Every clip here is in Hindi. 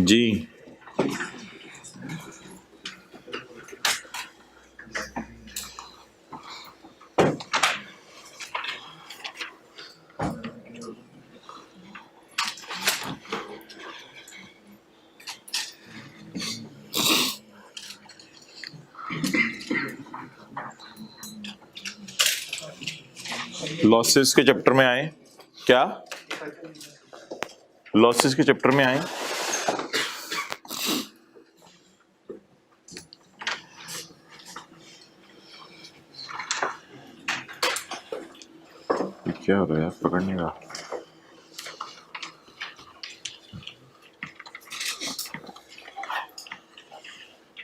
जी लॉसेस के चैप्टर में आए क्या? लॉसेस के चैप्टर में आए। क्या हो रहा है? पकड़ने का।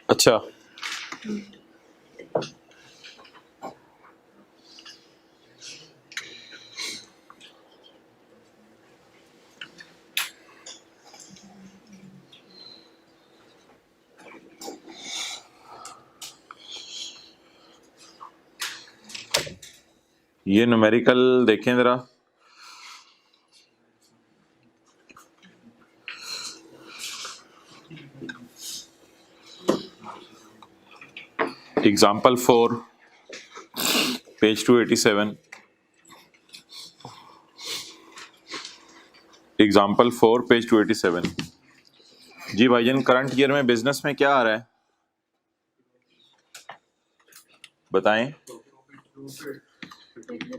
अच्छा ये न्यूमेरिकल देखें जरा। Example 4 page 287। Example 4 page 287। जी भाईजान, करंट ईयर में बिजनेस में क्या आ रहा है बताएं।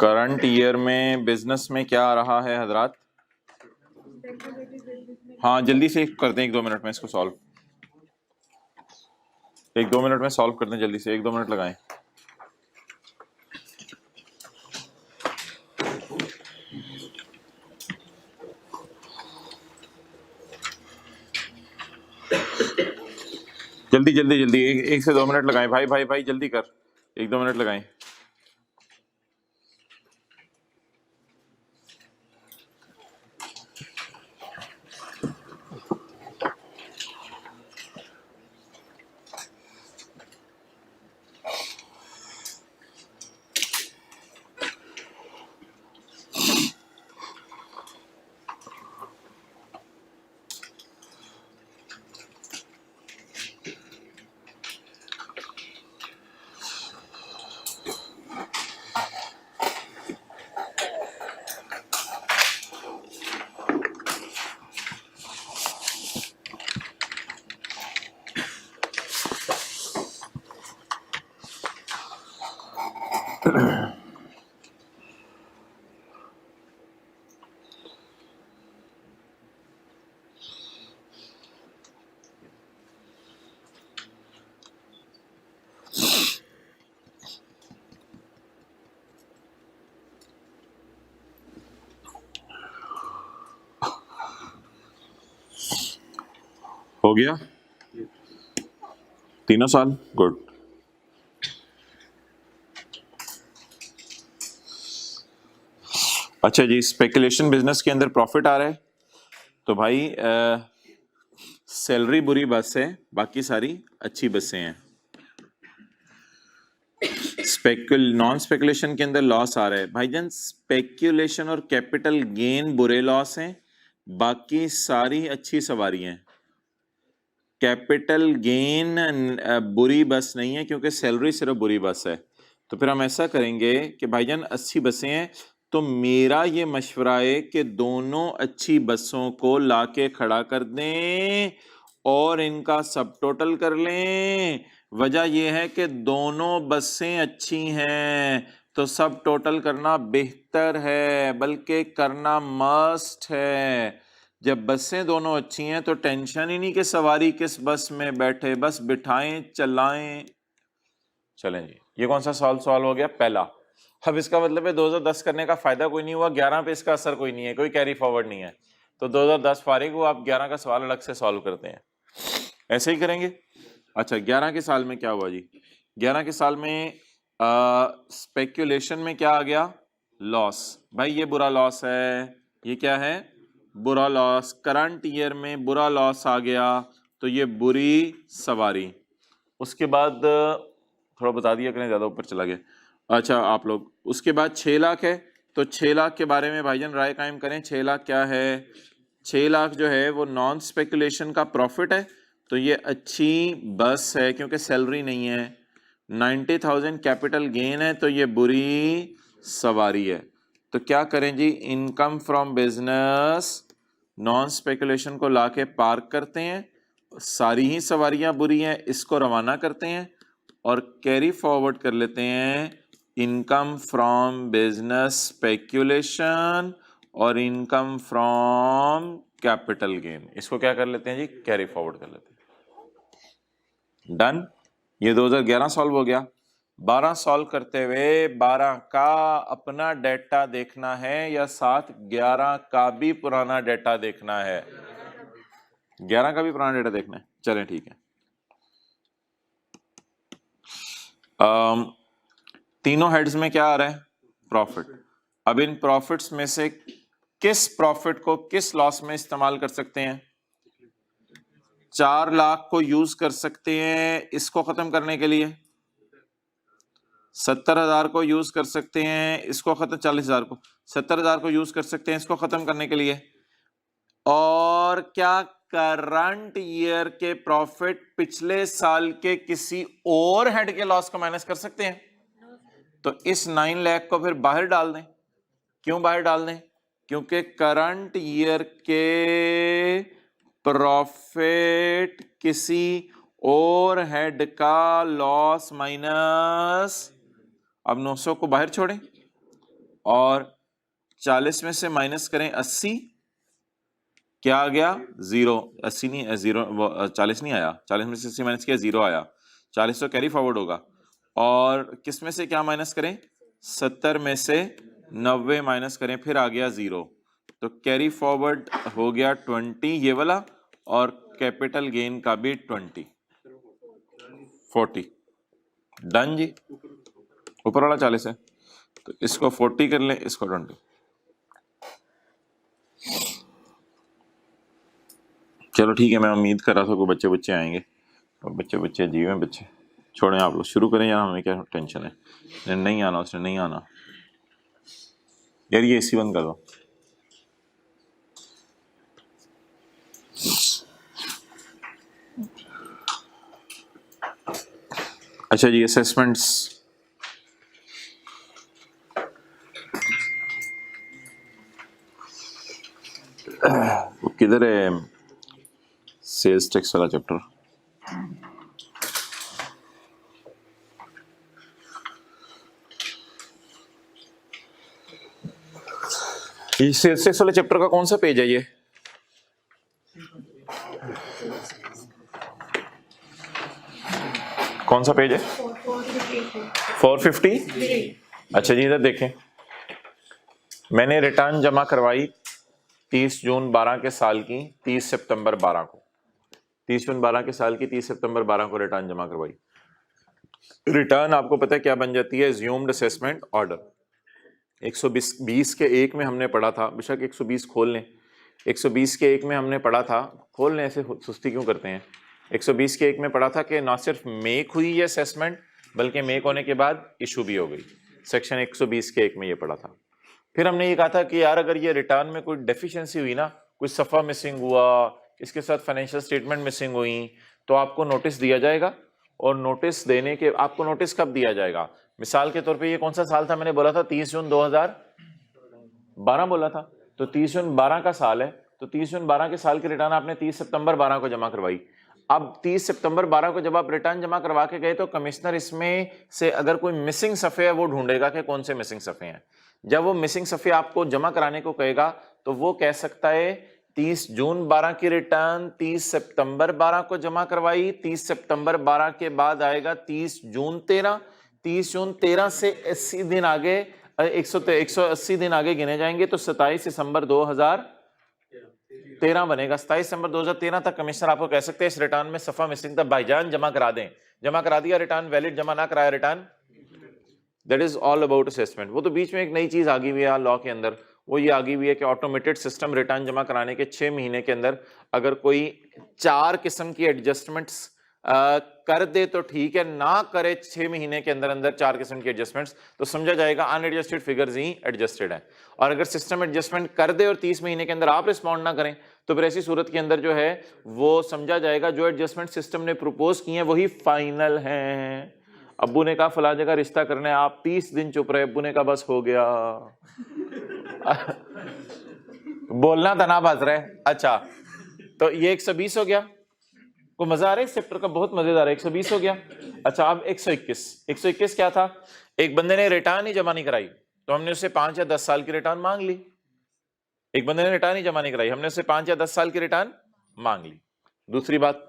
करंट ईयर में बिजनेस में क्या आ रहा है हजरात? हाँ जल्दी से करते हैं, 1-2 मिनट में इसको सॉल्व। 1-2 मिनट में सॉल्व करते हैं, जल्दी से 1-2 मिनट लगाएं। जल्दी जल्दी जल्दी 1 से 2 मिनट लगाएं भाई भाई भाई, जल्दी कर। 1-2 मिनट लगाएं। हो गया 3 साल, गुड। अच्छा जी, स्पेकुलेशन बिजनेस के अंदर प्रॉफिट आ रहा है तो भाई सैलरी बुरी बस है, बाकी सारी अच्छी बसें हैं। नॉन स्पेकुलेशन के अंदर लॉस आ रहा है भाईजान। स्पेकुलेशन और कैपिटल गेन बुरे लॉस हैं, बाकी सारी अच्छी सवारी हैं। कैपिटल गेन बुरी बस नहीं है, क्योंकि सैलरी सिर्फ बुरी बस है। तो फिर हम ऐसा करेंगे कि भाईजान 80 बसें हैं, तो मेरा ये मशवरा है कि दोनों अच्छी बसों को लाके खड़ा कर दें और इनका सब टोटल कर लें। वजह यह है कि दोनों बसें अच्छी हैं तो सब टोटल करना बेहतर है, बल्कि करना मस्ट है। जब बसें दोनों अच्छी हैं तो टेंशन ही नहीं कि सवारी किस बस में बैठे, बस बिठाएं चलाएं। चलें जी, ये कौन सा सवाल हो गया? पहला। अब इसका मतलब है 2010 करने का फायदा कोई नहीं हुआ, 11 पे इसका असर कोई नहीं है, कोई कैरी फॉरवर्ड नहीं है। तो 2010 फारिग हुआ, आप 11 का सवाल अलग से सॉल्व करते हैं। ऐसे ही करेंगे। अच्छा, 11 के साल में क्या हुआ जी? 11 के साल में स्पेक्यूलेशन में क्या आ गया? लॉस। भाई ये बुरा लॉस है, ये क्या है? बुरा लॉस। करंट ईयर में बुरा लॉस आ गया तो ये बुरी सवारी। उसके बाद थोड़ा बता दिया करें, ज़्यादा ऊपर चला गया। अच्छा आप लोग, उसके बाद 6 लाख है, तो 6 लाख के बारे में भाईजान राय कायम करें। 6 लाख क्या है? 6 लाख जो है वो नॉन स्पेकुलेशन का प्रॉफिट है, तो ये अच्छी बस है क्योंकि सैलरी नहीं है। 90,000 कैपिटल गेन है, तो ये बुरी सवारी है। तो क्या करें जी, income from business non speculation को लाके पार्क करते हैं, सारी ही सवारियां बुरी हैं, इसको रवाना करते हैं और कैरी फॉरवर्ड कर लेते हैं इनकम फ्रॉम बिजनेस स्पेक्यूलेशन और इनकम फ्रॉम कैपिटल गेन। इसको क्या कर लेते हैं जी, कैरी फॉरवर्ड कर लेते हैं। डन। ये 2011 सॉल्व हो गया। 12 सॉल्व करते हुए 12 का अपना डेटा देखना है या साथ 11 का भी पुराना डेटा देखना है? 11 का भी पुराना डेटा देखना है, चलें ठीक है। तीनों हेड्स में क्या आ रहा है, प्रॉफिट। अब इन प्रॉफिट्स में से किस प्रॉफिट को किस लॉस में इस्तेमाल कर सकते हैं? 4 लाख को यूज कर सकते हैं इसको खत्म करने के लिए, 70,000 को यूज कर सकते हैं इसको खत्म, 40,000 को, 70,000 को यूज कर सकते हैं इसको खत्म करने के लिए, और क्या करंट ईयर के प्रॉफिट पिछले साल के किसी और हेड के लॉस को माइनस कर सकते हैं? तो इस 9 लाख को फिर बाहर डाल दें। क्यों बाहर डाल दें? क्योंकि करंट ईयर के प्रॉफिट किसी और हेड का लॉस माइनस, अब 900 को बाहर छोड़ें और 40 में से माइनस करें 80, क्या आ गया? 0। 80 नहीं, 0 40 नहीं आया, 40 में से 80 माइनस किया 0 आया, 40 तो कैरी फॉरवर्ड होगा। और किस में से क्या माइनस करें? 70 में से 90 माइनस करें, फिर आ गया 0। तो कैरी फॉरवर्ड हो गया 20 ये वाला, और कैपिटल गेन का भी 20, 40। डन जी। ऊपर वाला 40 है तो इसको 40 कर लें, इसको 20। चलो ठीक है, मैं उम्मीद कर रहा था कोई बच्चे बच्चे आएंगे, और बच्चे अजीब हैं बच्चे। छोड़ें, आप लोग शुरू करें यार, हमें क्या टेंशन है। नहीं आना, उसने नहीं आना यार, ये एसी बंद कर दो। अच्छा जी, असेसमेंट्स किधर है? सेल्स टैक्स वाला चैप्टर। ये सेल्स टैक्स वाले चैप्टर का कौन सा पेज है ये? कौन सा पेज है? 450। अच्छा जी, इधर देखें, मैंने रिटर्न जमा करवाई 30 जून 12 के साल की 30 सितंबर 12 को, 30 जून 12 के साल की 30 सितंबर 12 को रिटर्न जमा करवाई। रिटर्न आपको पता है क्या बन जाती है? Assumed assessment order. 120 के 1 में हमने पढ़ा था, बेशक 120 खोल लें, 120 के 1 में हमने पढ़ा था, खोल लें, ऐसे सुस्ती क्यों करते हैं। 120 के 1 में पढ़ा था कि ना सिर्फ मेक हुई ये असेसमेंट, बल्कि मेक होने के बाद इशू भी हो गई। सेक्शन 120 के 1 में ये पढ़ा था। फिर हमने ये कहा था कि यार अगर ये रिटर्न में कोई डेफिशिएंसी हुई ना, कोई सफ़ा मिसिंग हुआ, इसके साथ फाइनेंशियल स्टेटमेंट मिसिंग हुई, तो आपको नोटिस दिया जाएगा। और नोटिस देने के, आपको नोटिस कब दिया जाएगा? मिसाल के तौर पे ये कौन सा साल था? मैंने बोला था 30 जून 2012 बोला था, तो 30 जून 12 का साल है, तो 30 जून 12 के साल की रिटर्न आपने 30 सितंबर 12 को जमा करवाई। अब 30 सितंबर 12 को जब आप रिटर्न जमा करवा के गए, तो कमिश्नर इसमें से अगर कोई मिसिंग सफ़े है वो ढूंढेगा कि कौन से मिसिंग सफ़े हैं। जब वो मिसिंग सफ़े आपको जमा कराने को कहेगा, तो वो कह सकता है 30 जून 12 की रिटर्न 30 सितंबर 12 को जमा करवाई, 30 सितंबर 12 के बाद आएगा 30 जून 13, 30 जून 13 से 80 दिन आगे, 180 दिन आगे गिने जाएंगे, तो 27 दिसंबर 2013 बनेगा। 27 दिसंबर 2013 तक कमिश्नर आपको कह सकते हैं इस रिटर्न में सफ़ा मिसिंग था, भाईजान जमा करा दें। जमा करा दिया रिटर्न वैलिड, जमा ना कराया return, that is all about assessment. वो तो बीच में एक नई चीज आ गई हुई है लॉ के अंदर, वो ये आ गई हुई है कि ऑटोमेटेड सिस्टम रिटर्न जमा कराने के 6 महीने के अंदर अगर कोई 4 किस्म की एडजस्टमेंट्स कर दे तो ठीक है, ना करे 6 महीने के अंदर अंदर 4 किस्म की एडजस्टमेंट्स, तो समझा जाएगा अनएडजस्टेड फिगर्स ही एडजस्टेड है। और अगर सिस्टम एडजस्टमेंट कर दे और 30 महीने के अंदर आप रिस्पॉन्ड ना करें, तो फिर ऐसी सूरत के अंदर जो है वो समझा जाएगा जो एडजस्टमेंट सिस्टम ने प्रपोज किए हैं वही फाइनल हैं। अब्बू ने कहा फला जगह रिश्ता करना है, आप 30 दिन चुप रहे, अब्बू ने कहा बस हो गया। बोलना था ना बाज रहे। अच्छा, तो ये 120 हो गया। को मजा आ रहा है इस चैप्टर का, बहुत मजेदार है। 120 हो गया। अच्छा, अब 121 क्या था? एक बंदे ने रिटर्न ही जमा नहीं कराई, तो हमने उससे 5 या 10 साल की रिटर्न मांग ली। एक बंदे ने रिटर्न ही जमा नहीं कराई, हमने उससे 5 या 10 साल की रिटर्न मांग ली। दूसरी बात,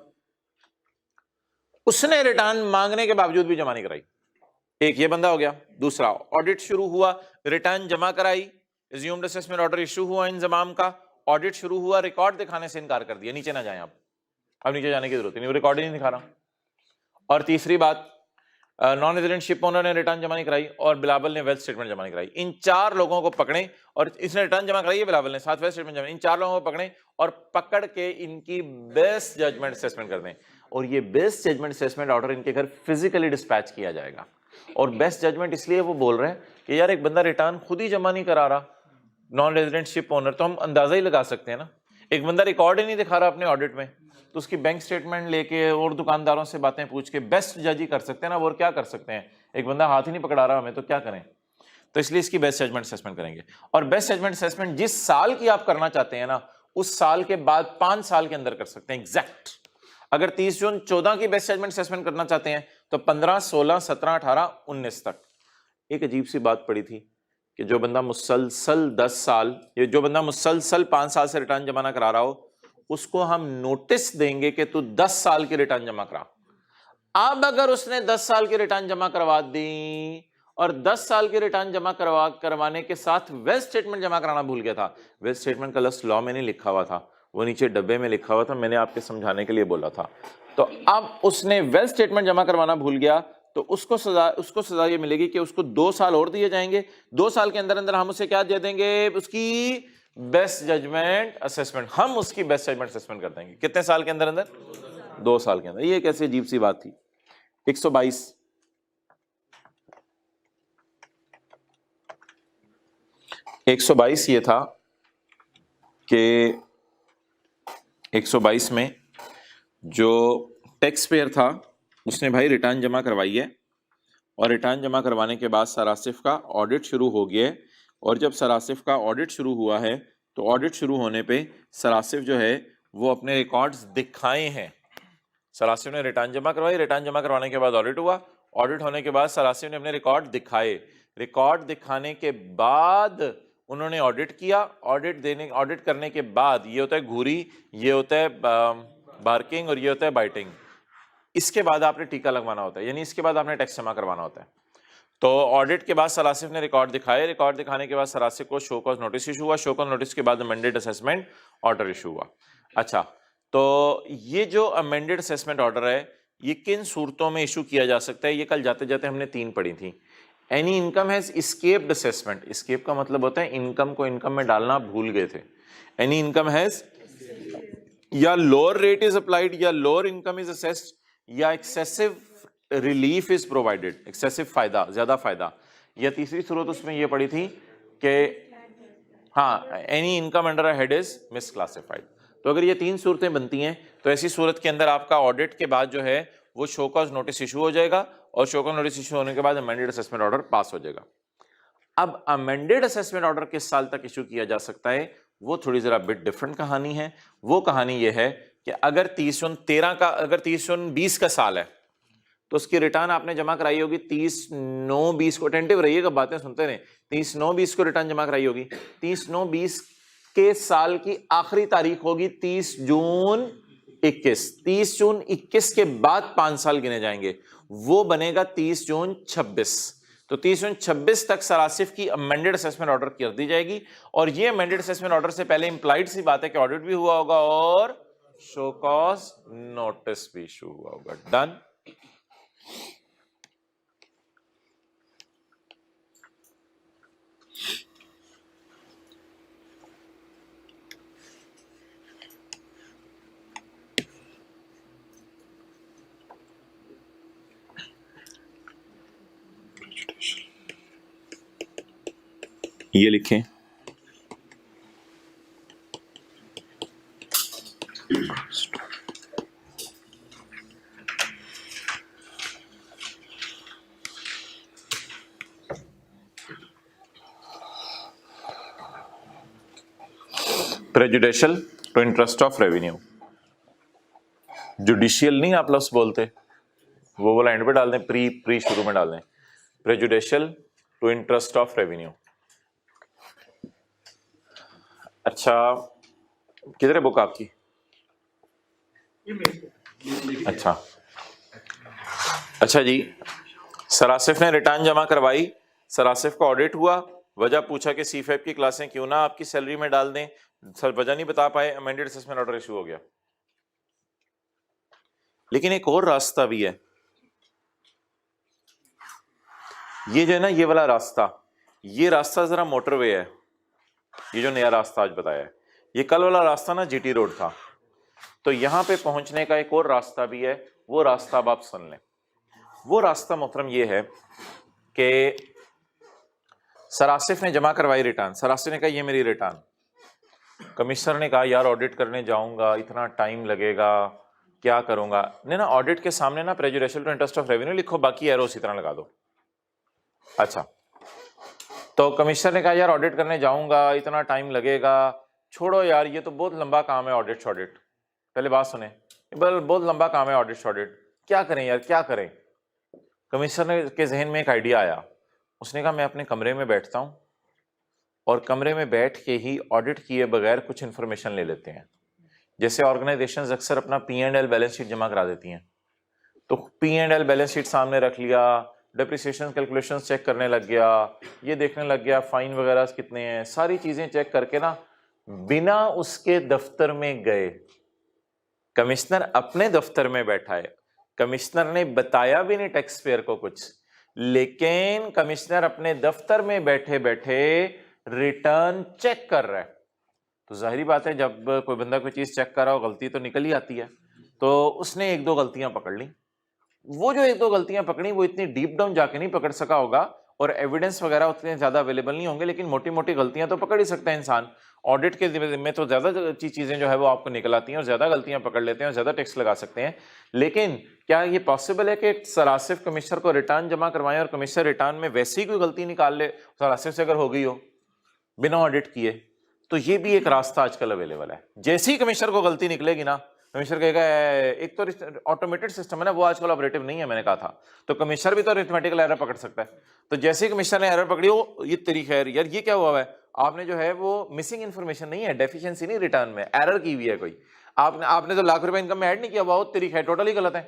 उसने रिटर्न मांगने के बावजूद भी जमा नहीं कराई। एक ये बंदा हो गया। दूसरा, ऑडिट शुरू हुआ, रिटर्न जमा कराई, एज्यूम्ड असेसमेंट ऑर्डर इशू हुआ इंजमाम का, ऑडिट शुरू हुआ, रिकॉर्ड दिखाने से इनकार कर दिया। नीचे ना जाएं आप, अब नीचे जाने की जरूरत नहीं, वो रिकॉर्ड ही नहीं दिखा रहा। और तीसरी बात, नॉन रेजिडेंट शिप ओनर ने रिटर्न जमा नहीं कराई और बिलावल ने वेल्थ स्टेटमेंट जमा नहीं कराई। इन 4 लोगों को पकड़े, और इसने रिटर्न जमा कराई है बिलावल ने, साथ वेल्थ स्टेटमेंट जमा, इन 4 लोगों को पकड़े और पकड़ के इनकी बेस्ट जजमेंट असेसमेंट कर दें। और ये बेस्ट जजमेंट असेसमेंट ऑर्डर इनके घर फिजिकली डिस्पैच किया जाएगा। और बेस्ट जजमेंट इसलिए वो बोल रहे हैं कि यार एक बंदा रिटर्न खुद ही जमा नहीं करा रहा, नॉन रेजिडेंट शिप ओनर, तो हम अंदाजा ही लगा सकते हैं ना। एक बंदा रिकॉर्ड ही नहीं दिखा रहा अपने ऑडिट में, तो उसकी बैंक स्टेटमेंट लेके और दुकानदारों से बातें पूछ के बेस्ट जज ही कर सकते हैं ना। वो और क्या कर सकते हैं, एक बंदा हाथ ही नहीं पकड़ा रहा हमें, तो क्या करें। तो इसलिए इसकी बेस्ट जजमेंट असेसमेंट करेंगे। और बेस्ट जजमेंट असेसमेंट जिस साल की आप करना चाहते हैं ना, उस साल के बाद 5 साल के अंदर कर सकते हैं एग्जैक्ट। अगर 30 जून 14 की बेस्ट जजमेंट असेसमेंट करना चाहते हैं तो 15, 16, 17, 18, 19 तक। एक अजीब सी बात पड़ी थी कि जो बंदा मुसलसल 10 साल, ये जो बंदा मुसलसल 5 साल से रिटर्न जमा ना करा रहा हो, उसको हम नोटिस देंगे कि तू 10 साल की रिटर्न जमा करा। अब अगर उसने 10 साल की रिटर्न जमा करवा दी और 10 साल की रिटर्न जमा करवाने के साथ वेल्थ स्टेटमेंट जमा कराना भूल गया था, वेल्थ स्टेटमेंट का लफ्ज़ लॉ में नहीं लिखा हुआ था, वो नीचे डब्बे में लिखा हुआ था, मैंने आपके समझाने के लिए बोला था। तो अब उसने वेल्थ स्टेटमेंट जमा करवाना भूल गया, तो उसको सजा ये मिलेगी कि उसको 2 साल और दिए जाएंगे। 2 साल के अंदर अंदर हम उसे क्या दे देंगे, उसकी बेस्ट जजमेंट असेसमेंट, हम उसकी बेस्ट जजमेंट असेसमेंट कर देंगे। कितने साल के अंदर अंदर? 2 साल के अंदर। ये कैसे अजीब सी बात थी। 122 122 ये था कि 122 में जो टैक्स पेयर था उसने भाई रिटर्न जमा करवाई है, और रिटर्न जमा करवाने के बाद सरासिफ का ऑडिट शुरू हो गया है। और जब सरासिफ का ऑडिट शुरू हुआ है तो ऑडिट शुरू होने पे सरासिफ जो है वो अपने रिकॉर्ड्स दिखाए हैं। सरासिफ ने रिटर्न जमा करवाई, रिटर्न जमा करवाने के बाद ऑडिट हुआ, ऑडिट होने के बाद सरासिफ ने अपने रिकॉर्ड दिखाए, रिकॉर्ड दिखाने के बाद उन्होंने ऑडिट किया, ऑडिट करने के बाद ये होता है घूरी, ये होता है बार्किंग और ये होता है बाइटिंग। इसके बाद आपने टीका लगवाना होता है, यानी इसके बाद आपने टैक्स जमा करवाना होता है। तो ऑडिट के बाद सरासिफ ने रिकॉर्ड दिखाए, रिकॉर्ड दिखाने के बाद सरासिफ को शो कॉज नोटिस इशू हुआ, शो कॉज नोटिस के बाद अमेंडेड असेसमेंट ऑर्डर इशू हुआ। अच्छा, तो ये जो अमेंडेड असेसमेंट ऑर्डर है ये किन सूरतों में इशू किया जा सकता है, ये कल जाते जाते हमने 3 पढ़ी थी। Any income has escaped assessment, escape का मतलब होता है इनकम को इनकम में डालना भूल गए थे। एनी इनकम हैज, या लोअर रेट इज अप्लाइड, या लोअर इनकम इज असेस्ड, या excessive relief is provided, excessive फायदा, ज्यादा फायदा, या तीसरी सूरत उसमें ये पड़ी थी कि हाँ any income under a head is misclassified. तो अगर ये 3 सूरतें बनती हैं तो ऐसी सूरत के अंदर आपका ऑडिट के बाद जो है वो शो कॉज नोटिस इशू हो जाएगा, और शो कॉज नोटिस इशू होने के बाद अमेंडेड असेसमेंट ऑर्डर पास हो जाएगा। अब अमेंडेड असेसमेंट ऑर्डर किस साल तक इशू किया जा सकता है, वो थोड़ी जरा बिट डिफरेंट कहानी है। वो कहानी ये है कि अगर 30/13 का, अगर 30/20 का साल है तो उसकी रिटर्न आपने जमा कराई होगी 30/9/20 को, अटेंटिव रहिएगा, बातें सुनते रहे, 30/9/20 को रिटर्न जमा कराई होगी। 30/9/20 के साल की आखिरी तारीख होगी 30 जून 21। 30 जून 21 के बाद 5 साल गिने जाएंगे, वो बनेगा 30 जून 26। तो 30 जून 26 तक सरासिफ की अमेंडेड असेसमेंट ऑर्डर कर दी जाएगी, और ये अमेंडेड असेसमेंट ऑर्डर से पहले इंप्लाइड सी बात है कि ऑडिट भी हुआ होगा और शो कॉज नोटिस भी इशू हुआ होगा। डन। ये लिखें, prejudicial to interest of revenue. Judicial नहीं आप लोग बोलते, वो वाला एंड पे डाल दें, प्री शुरू में डाल दें। Prejudicial to interest of revenue. अच्छा, किधर है बुक आपकी? अच्छा अच्छा जी, सर आसिफ ने रिटर्न जमा करवाई, सर आसिफ का ऑडिट हुआ, वजह पूछा कि C5 की क्लासें क्यों ना आपकी सैलरी में डाल दें, सर वजह नहीं बता पाए, अमेंडेड असेसमेंट ऑर्डर इशू हो गया। लेकिन एक और रास्ता भी है, ये जो है ना ये वाला रास्ता, ये रास्ता जरा मोटरवे है, ये जो नया रास्ता आज बताया है, ये कल वाला रास्ता ना GT रोड था, तो यहां पे पहुंचने का एक और रास्ता भी है, वो रास्ता अब आप सुन लें। वो रास्ता मोहतरम ये है कि सर आसिफ ने जमा करवाई रिटर्न, सर आसिफ ने कहा ये मेरी रिटर्न, कमिश्नर ने कहा यार ऑडिट करने जाऊंगा, इतना टाइम लगेगा, क्या करूंगा, नहीं ना, ऑडिट के सामने ना prejudicial to interest of revenue लिखो, बाकी एरो उसी तरह लगा दो। अच्छा, तो कमिश्नर ने कहा यार ऑडिट करने जाऊंगा, इतना टाइम लगेगा, छोड़ो यार ये तो बहुत लंबा काम है ऑडिट शॉडिट, पहले बात सुने, बहुत लंबा काम है ऑडिट शॉडिट, क्या करें यार क्या करें। कमिश्नर के जहन में एक आइडिया आया, उसने कहा मैं अपने कमरे में बैठता हूं और कमरे में बैठ के ही ऑडिट किए बगैर कुछ इन्फॉर्मेशन ले लेते हैं। जैसे ऑर्गेनाइजेशंस अक्सर अपना P&L बैलेंस शीट जमा करा देती हैं, तो P&L बैलेंस शीट सामने रख लिया, डेप्रिसिएशन कैलकुलेशंस चेक करने लग गया, ये देखने लग गया फाइन वगैरह कितने हैं, सारी चीजें चेक करके ना बिना उसके दफ्तर में गए, कमिश्नर अपने दफ्तर में बैठा है, कमिश्नर ने बताया भी नहीं टैक्स पेयर को कुछ, लेकिन कमिश्नर अपने दफ्तर में बैठे बैठे रिटर्न चेक कर रहा है। तो जाहिर बात है जब कोई बंदा कोई चीज चेक कर रहा हो गलती तो निकल ही आती है, तो उसने एक दो गलतियां पकड़ ली, वो जो एक दो गलतियां पकड़ी वो इतनी डीप डाउन जाके नहीं पकड़ सका होगा और एविडेंस वगैरह उतने ज्यादा अवेलेबल नहीं होंगे, लेकिन मोटी मोटी गलतियां तो पकड़ ही सकता है इंसान। ऑडिट के में तो ज्यादा चीजें जो है वो आपको निकल आती हैं और ज्यादा गलतियां पकड़ लेते हैं और ज्यादा टैक्स लगा सकते हैं। लेकिन क्या ये पॉसिबल है कि सर आसिफ कमिश्नर को रिटर्न जमा करवाएं और कमिश्नर रिटर्न में वैसी कोई गलती निकाल ले, सर आसिफ से अगर हो गई हो बिना ऑडिट किए, तो ये भी एक रास्ता आजकल अवेलेबल है। जैसे ही कमिश्नर को गलती निकलेगी ना, कमिश्नर कहेगा, एक तो ऑटोमेटेड सिस्टम है ना, वो आजकल ऑपरेटिव नहीं है, मैंने कहा था, तो कमिश्नर भी तो अरिथमेटिकल एरर पकड़ सकता है। तो जैसे ही कमिश्नर ने एरर पकड़ी हो, ये तरीका है यार, ये क्या हुआ है, आपने जो है वो मिसिंग इन्फॉर्मेशन नहीं है, डेफिशिएंसी नहीं, रिटर्न में एरर की हुई है कोई, आपने तो लाख रुपए इनकम में ऐड नहीं किया, बहुत तरीका है, टोटली गलत है।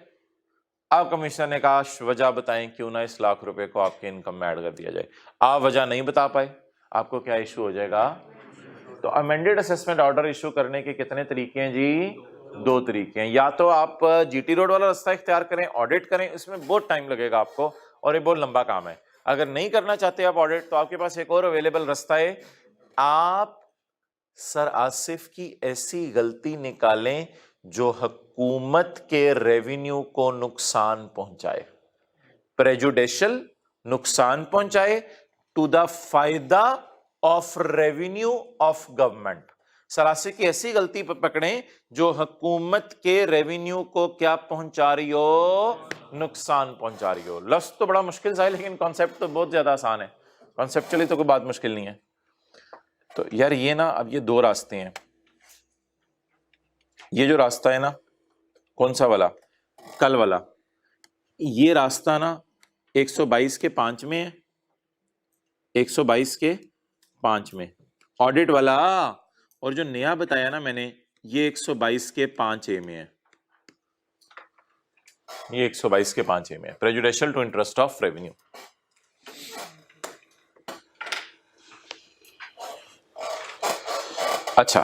अब कमिश्नर ने कहा वजह बताएं क्यों ना इस लाख रुपए को आपके इनकम में ऐड कर दिया जाए, आप वजह नहीं बता पाए, आपको क्या इशू हो जाएगा। तो अमेंडेड असेसमेंट ऑर्डर इशू करने के कितने तरीके हैं जी? दो तरीके हैं, या तो आप GT रोड वाला रास्ता इख्तियार करें, ऑडिट करें, इसमें बहुत टाइम लगेगा आपको और ये बहुत लंबा काम है। अगर नहीं करना चाहते आप ऑडिट, तो आपके पास एक और अवेलेबल रास्ता है, आप सर आसिफ की ऐसी गलती निकालें जो हुकूमत के रेवेन्यू को नुकसान पहुंचाए, प्रेजुडिशियल नुकसान पहुंचाए टू द फायदा ऑफ रेवेन्यू ऑफ गवर्नमेंट। सरासी की ऐसी गलती पकड़ें जो हुकूमत के रेवेन्यू को क्या पहुंचा रही हो? नुकसान पहुंचा रही हो। लफ्ज तो बड़ा मुश्किल सा है, लेकिन कॉन्सेप्ट तो बहुत ज्यादा आसान है, कॉन्सेप्चुअली तो कोई बात मुश्किल नहीं है। तो यार ये ना, अब ये दो रास्ते हैं, ये जो रास्ता है ना, कौन सा वाला, कल वाला, ये रास्ता ना 122 के 5 में है, 122 के 5 में ऑडिट वाला, और जो नया बताया ना मैंने ये 122 के 5A में है, ये 122 के 5A में है, prejudicial to interest of revenue. अच्छा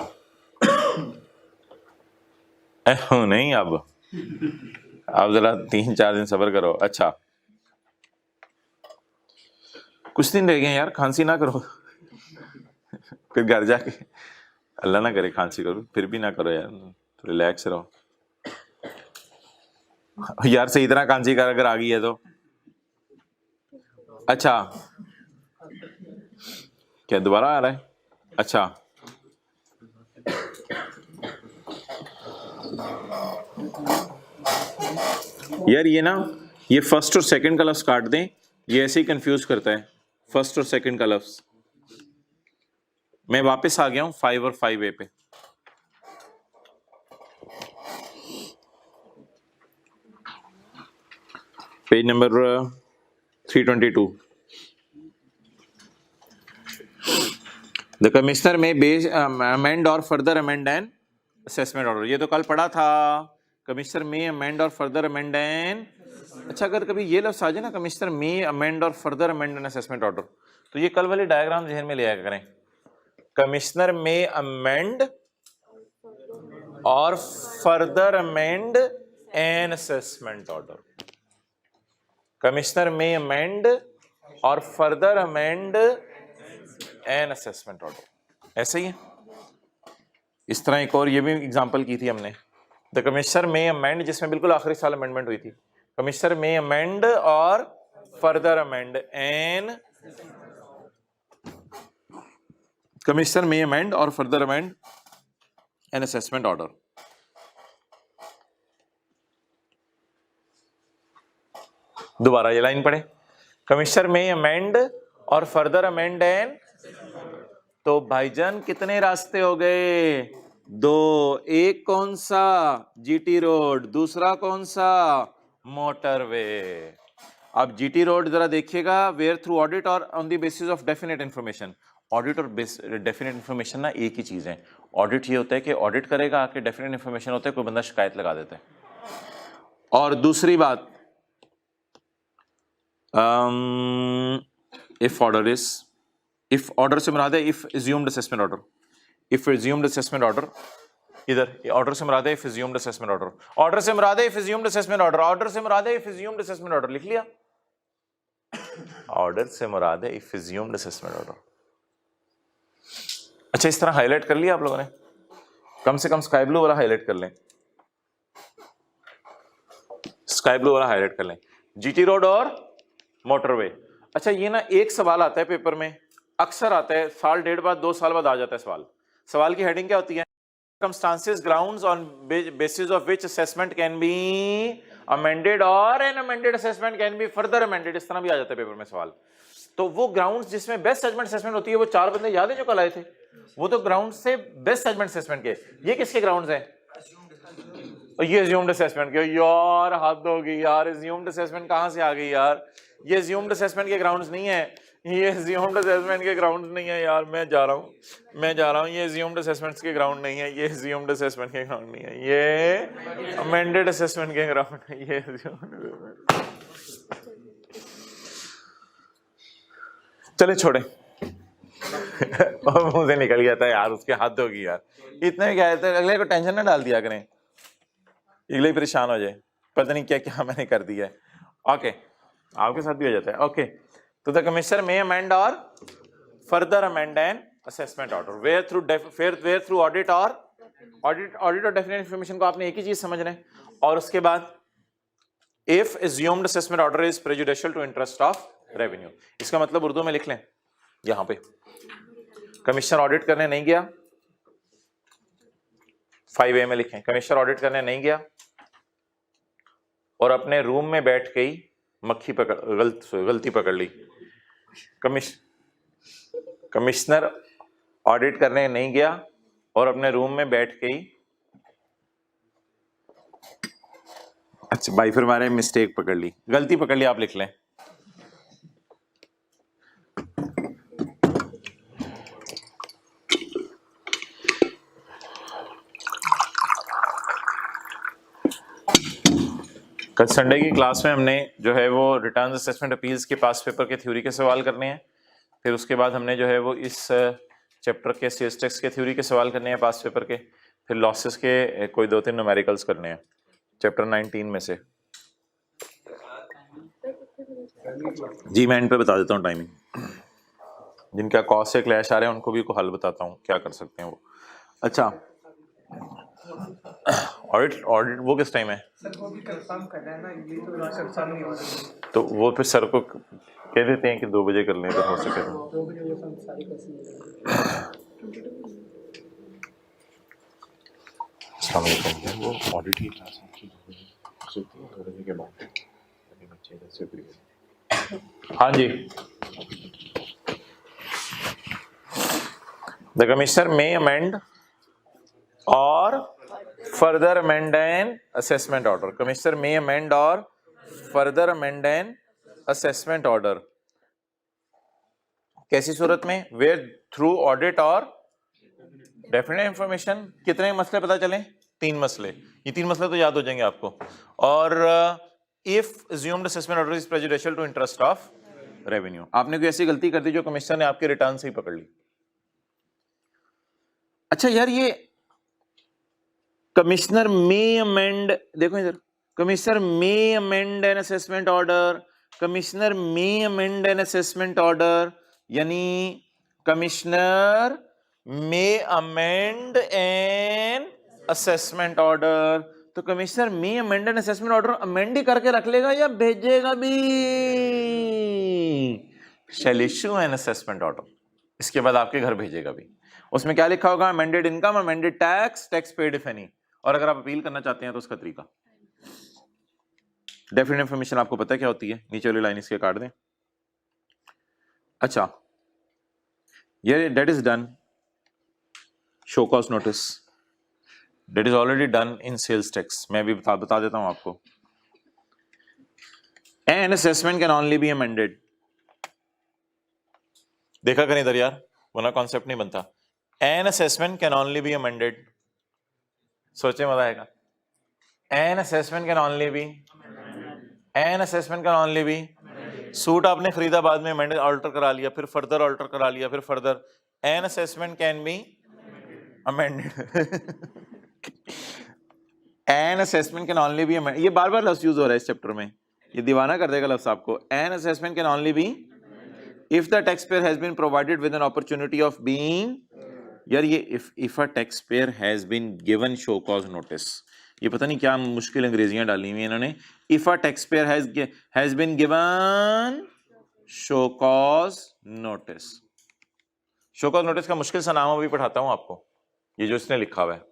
नहीं, अब जरा 3-4 दिन सब्र करो। अच्छा कुछ दिन रह गए यार, खांसी ना करो फिर घर जाके, अल्लाह ना करे खांसी करो, फिर भी ना करो यार, तो रिलैक्स रहो यार, सही तरह खांसी कर अगर आ गई है तो। अच्छा क्या दोबारा आ रहा है? अच्छा, यार ये ना, ये फर्स्ट और सेकंड का लफ्ज काट दें, ये ऐसे ही कंफ्यूज करता है फर्स्ट और सेकंड का लफ्ज। मैं वापस आ गया हूं 5 और 5A पे। Page number 322। द कमिश्नर में base amend or further amend an assessment order. ये तो कल पढ़ा था, commissioner may amend or further amend N. अच्छा, अगर कभी ये लफ्ज आ जाए ना, commissioner may amend or further amend an assessment order, तो ये कल वाले डायग्राम जहन में ले आया करें। Commissioner may amend or further amend an assessment order. Commissioner may amend or further amend an assessment order, ऐसे ही है। इस तरह एक और ये भी एग्जांपल की थी हमने, द कमिश्नर में अमेंड, जिसमें बिल्कुल आखिरी साल अमेंडमेंट हुई थी। Commissioner may amend or further amend N, commissioner may amend or further amend an assessment order. दोबारा ये लाइन पढ़े, commissioner may amend or further amend N. तो भाईजान कितने रास्ते हो गए? 2। एक कौन सा? GT road. दूसरा कौन सा? मोटरवे। अब जीटी रोड जरा देखिएगा, वेयर थ्रू ऑडिट और on the basis of definite information. Audit or definite information ना एक ही चीज है। ऑडिट ये होता है कि ऑडिट करेगा आके, डेफिनेट इंफॉर्मेशन होता है कोई बंदा शिकायत लगा देता है। और दूसरी बात, if order is, if order से मुराद है if assumed assessment order. If assumed assessment order, इधर ऑर्डर से मुराद है if assumed assessment order. Order से मुराद है if assumed assessment order. Order से मुराद है इफ एज्यूम्ड असेसमेंट ऑर्डर। लिख लिया? ऑर्डर से मुराद है इफ एज्यूम्ड असेसमेंट ऑर्डर। अच्छा, इस तरह हाईलाइट कर लिया आप लोगों ने? कम से कम स्काई ब्लू वाला हाईलाइट कर लें, स्काई ब्लू वाला हाईलाइट कर लें, जीटी रोड और मोटरवे। अच्छा, ये ना एक सवाल आता है पेपर में, अक्सर आता है, साल डेढ़ बाद 2 साल बाद आ जाता है सवाल। सवाल की हेडिंग क्या होती है? Circumstances, grounds on basis of which assessment can be amended or an amended assessment can be further amended। इस तरह भी आ जाता है पेपर में सवाल। तो वो ग्राउंड्स जिसमें बेस्ट जजमेंट असेसमेंट होती है, वो 4 बंदे याद है जो कल आए थे, वो तो ग्राउंड से बेस्ट जजमेंट असेसमेंट के। ये किसके ग्राउंड्स हैं? ये assumed assessment के। यार हद होगी यार, assumed assessment कहां से आ गई यार? ये assumed assessment के ग्राउंड्स नहीं है, ये assumed assessment के ग्राउंड्स नहीं है यार। मैं जा रहा हूँ, ये assumed assessments के ग्राउंड नहीं है, ये assumed assessment के ग्राउंड नहीं है, ये amended assessment के ग्राउंड है, ये चले छोड़े। मुंह से निकल गया था यार, उसके हद होगी यार। इतने क्या है, अगले को टेंशन ना डाल दिया करें, अगले परेशान हो जाए, पता नहीं क्या क्या मैंने कर दिया है। ओके, आपके साथ भी हो जाता है। ओके, तो the commissioner may amend or further amend an assessment order where through audit or definite information को आपने एक ही चीज समझना है। और उसके बाद if assumed assessment order is prejudicial to interest of revenue. इसका मतलब उर्दू में लिख लें, यहां पे कमिश्नर ऑडिट करने नहीं गया, 5A में लिखें, कमिश्नर ऑडिट करने नहीं गया और अपने रूम में बैठ के ही मक्खी गलती पकड़ ली। कमिश्नर ऑडिट करने नहीं गया और अपने रूम में बैठ के ही, अच्छा भाई फिर हमारे मिस्टेक पकड़ ली, गलती पकड़ ली, आप लिख लें। कल संडे की क्लास में हमने जो है वो रिटर्न असेसमेंट अपील्स के पास पेपर के थ्योरी के सवाल करने हैं, फिर उसके बाद हमने जो है वो इस चैप्टर के सेल्स टैक्स के थ्योरी के सवाल करने हैं पास पेपर के, फिर लॉसेस के कोई 2-3 न्यूमेरिकल्स करने हैं चैप्टर 19 में से। जी मैं एंड पे बता देता हूँ टाइमिंग, जिनका कॉस्ट से क्लैश आ रहे हैं उनको भी को हल बताता हूँ क्या कर सकते हैं वो। अच्छा ऑडिट वो किस टाइम है? सर वो भी कंफर्म करना है ना, ये तो कंफर्म नहीं हो रहा। तो वो फिर सर को कह देते हैं कि 2 बजे कर लें अगर हो सके तो। 2 बजे वो सारी कैसी अस्सलाम वालेकुम। वो ऑडिट की क्लास है 2 बजे के बाद। अभी बच्चे इधर से फ्री हैं। हाँ जी। The commissioner may amend or further amend an assessment order. Commissioner may amend or further amend an assessment order. कैसी सूरत में? Where through audit or definite information. कितने मसले पता चले? 3 मसले। ये 3 मसले तो याद हो जाएंगे आपको। और if assumed assessment order is prejudicial to interest of revenue. आपने कोई ऐसी गलती कर दी जो कमिश्नर ने आपके रिटर्न से ही पकड़ ली। अच्छा यार, ये कमिश्नर मे अमेंड, देखो इधर, commissioner may amend an assessment order, commissioner may amend an assessment order, यानी commissioner may amend an assessment order. तो commissioner may amend an assessment order amend ही करके रख लेगा या भेजेगा भी? Shall issue an assessment order, इसके बाद आपके घर भेजेगा भी। उसमें क्या लिखा होगा? Amended income, amended tax, tax paid if any. और अगर आप अपील करना चाहते हैं तो उसका तरीका। डेफिनेट इंफॉर्मेशन आपको पता है क्या होती है? नीचे वाली लाइन इसके काट दें। अच्छा, ये that is done show cause notice, that is already done in sales tax. मैं भी बता देता हूं आपको। An assessment can only be amended. देखा करें इधर यार, वरना कॉन्सेप्ट नहीं बनता। An assessment can only be amended. सोचे मजा आएगा। An assessment can only be, an assessment can only be. Suit आपने खरीदा, बाद में अमेंडेड ऑल्टर करा लिया, फिर फर्दर ऑल्टर करा लिया, फिर further. N assessment can be amended. N assessment can only be amended. ये बार बार लफ्ज यूज हो रहा है इस चैप्टर में, ये दीवाना कर देगा लफ्ज आपको। An assessment can only be if the taxpayer has been provided with an opportunity of being, यार ये if a taxpayer has been given show cause notice, ये पता नहीं क्या मुश्किल अंग्रेजियां डाली हुई इन्होंने। if a taxpayer has been given show cause notice, show cause notice का मुश्किल सा नाम अभी पढ़ाता हूं आपको, ये जो इसने लिखा हुआ है।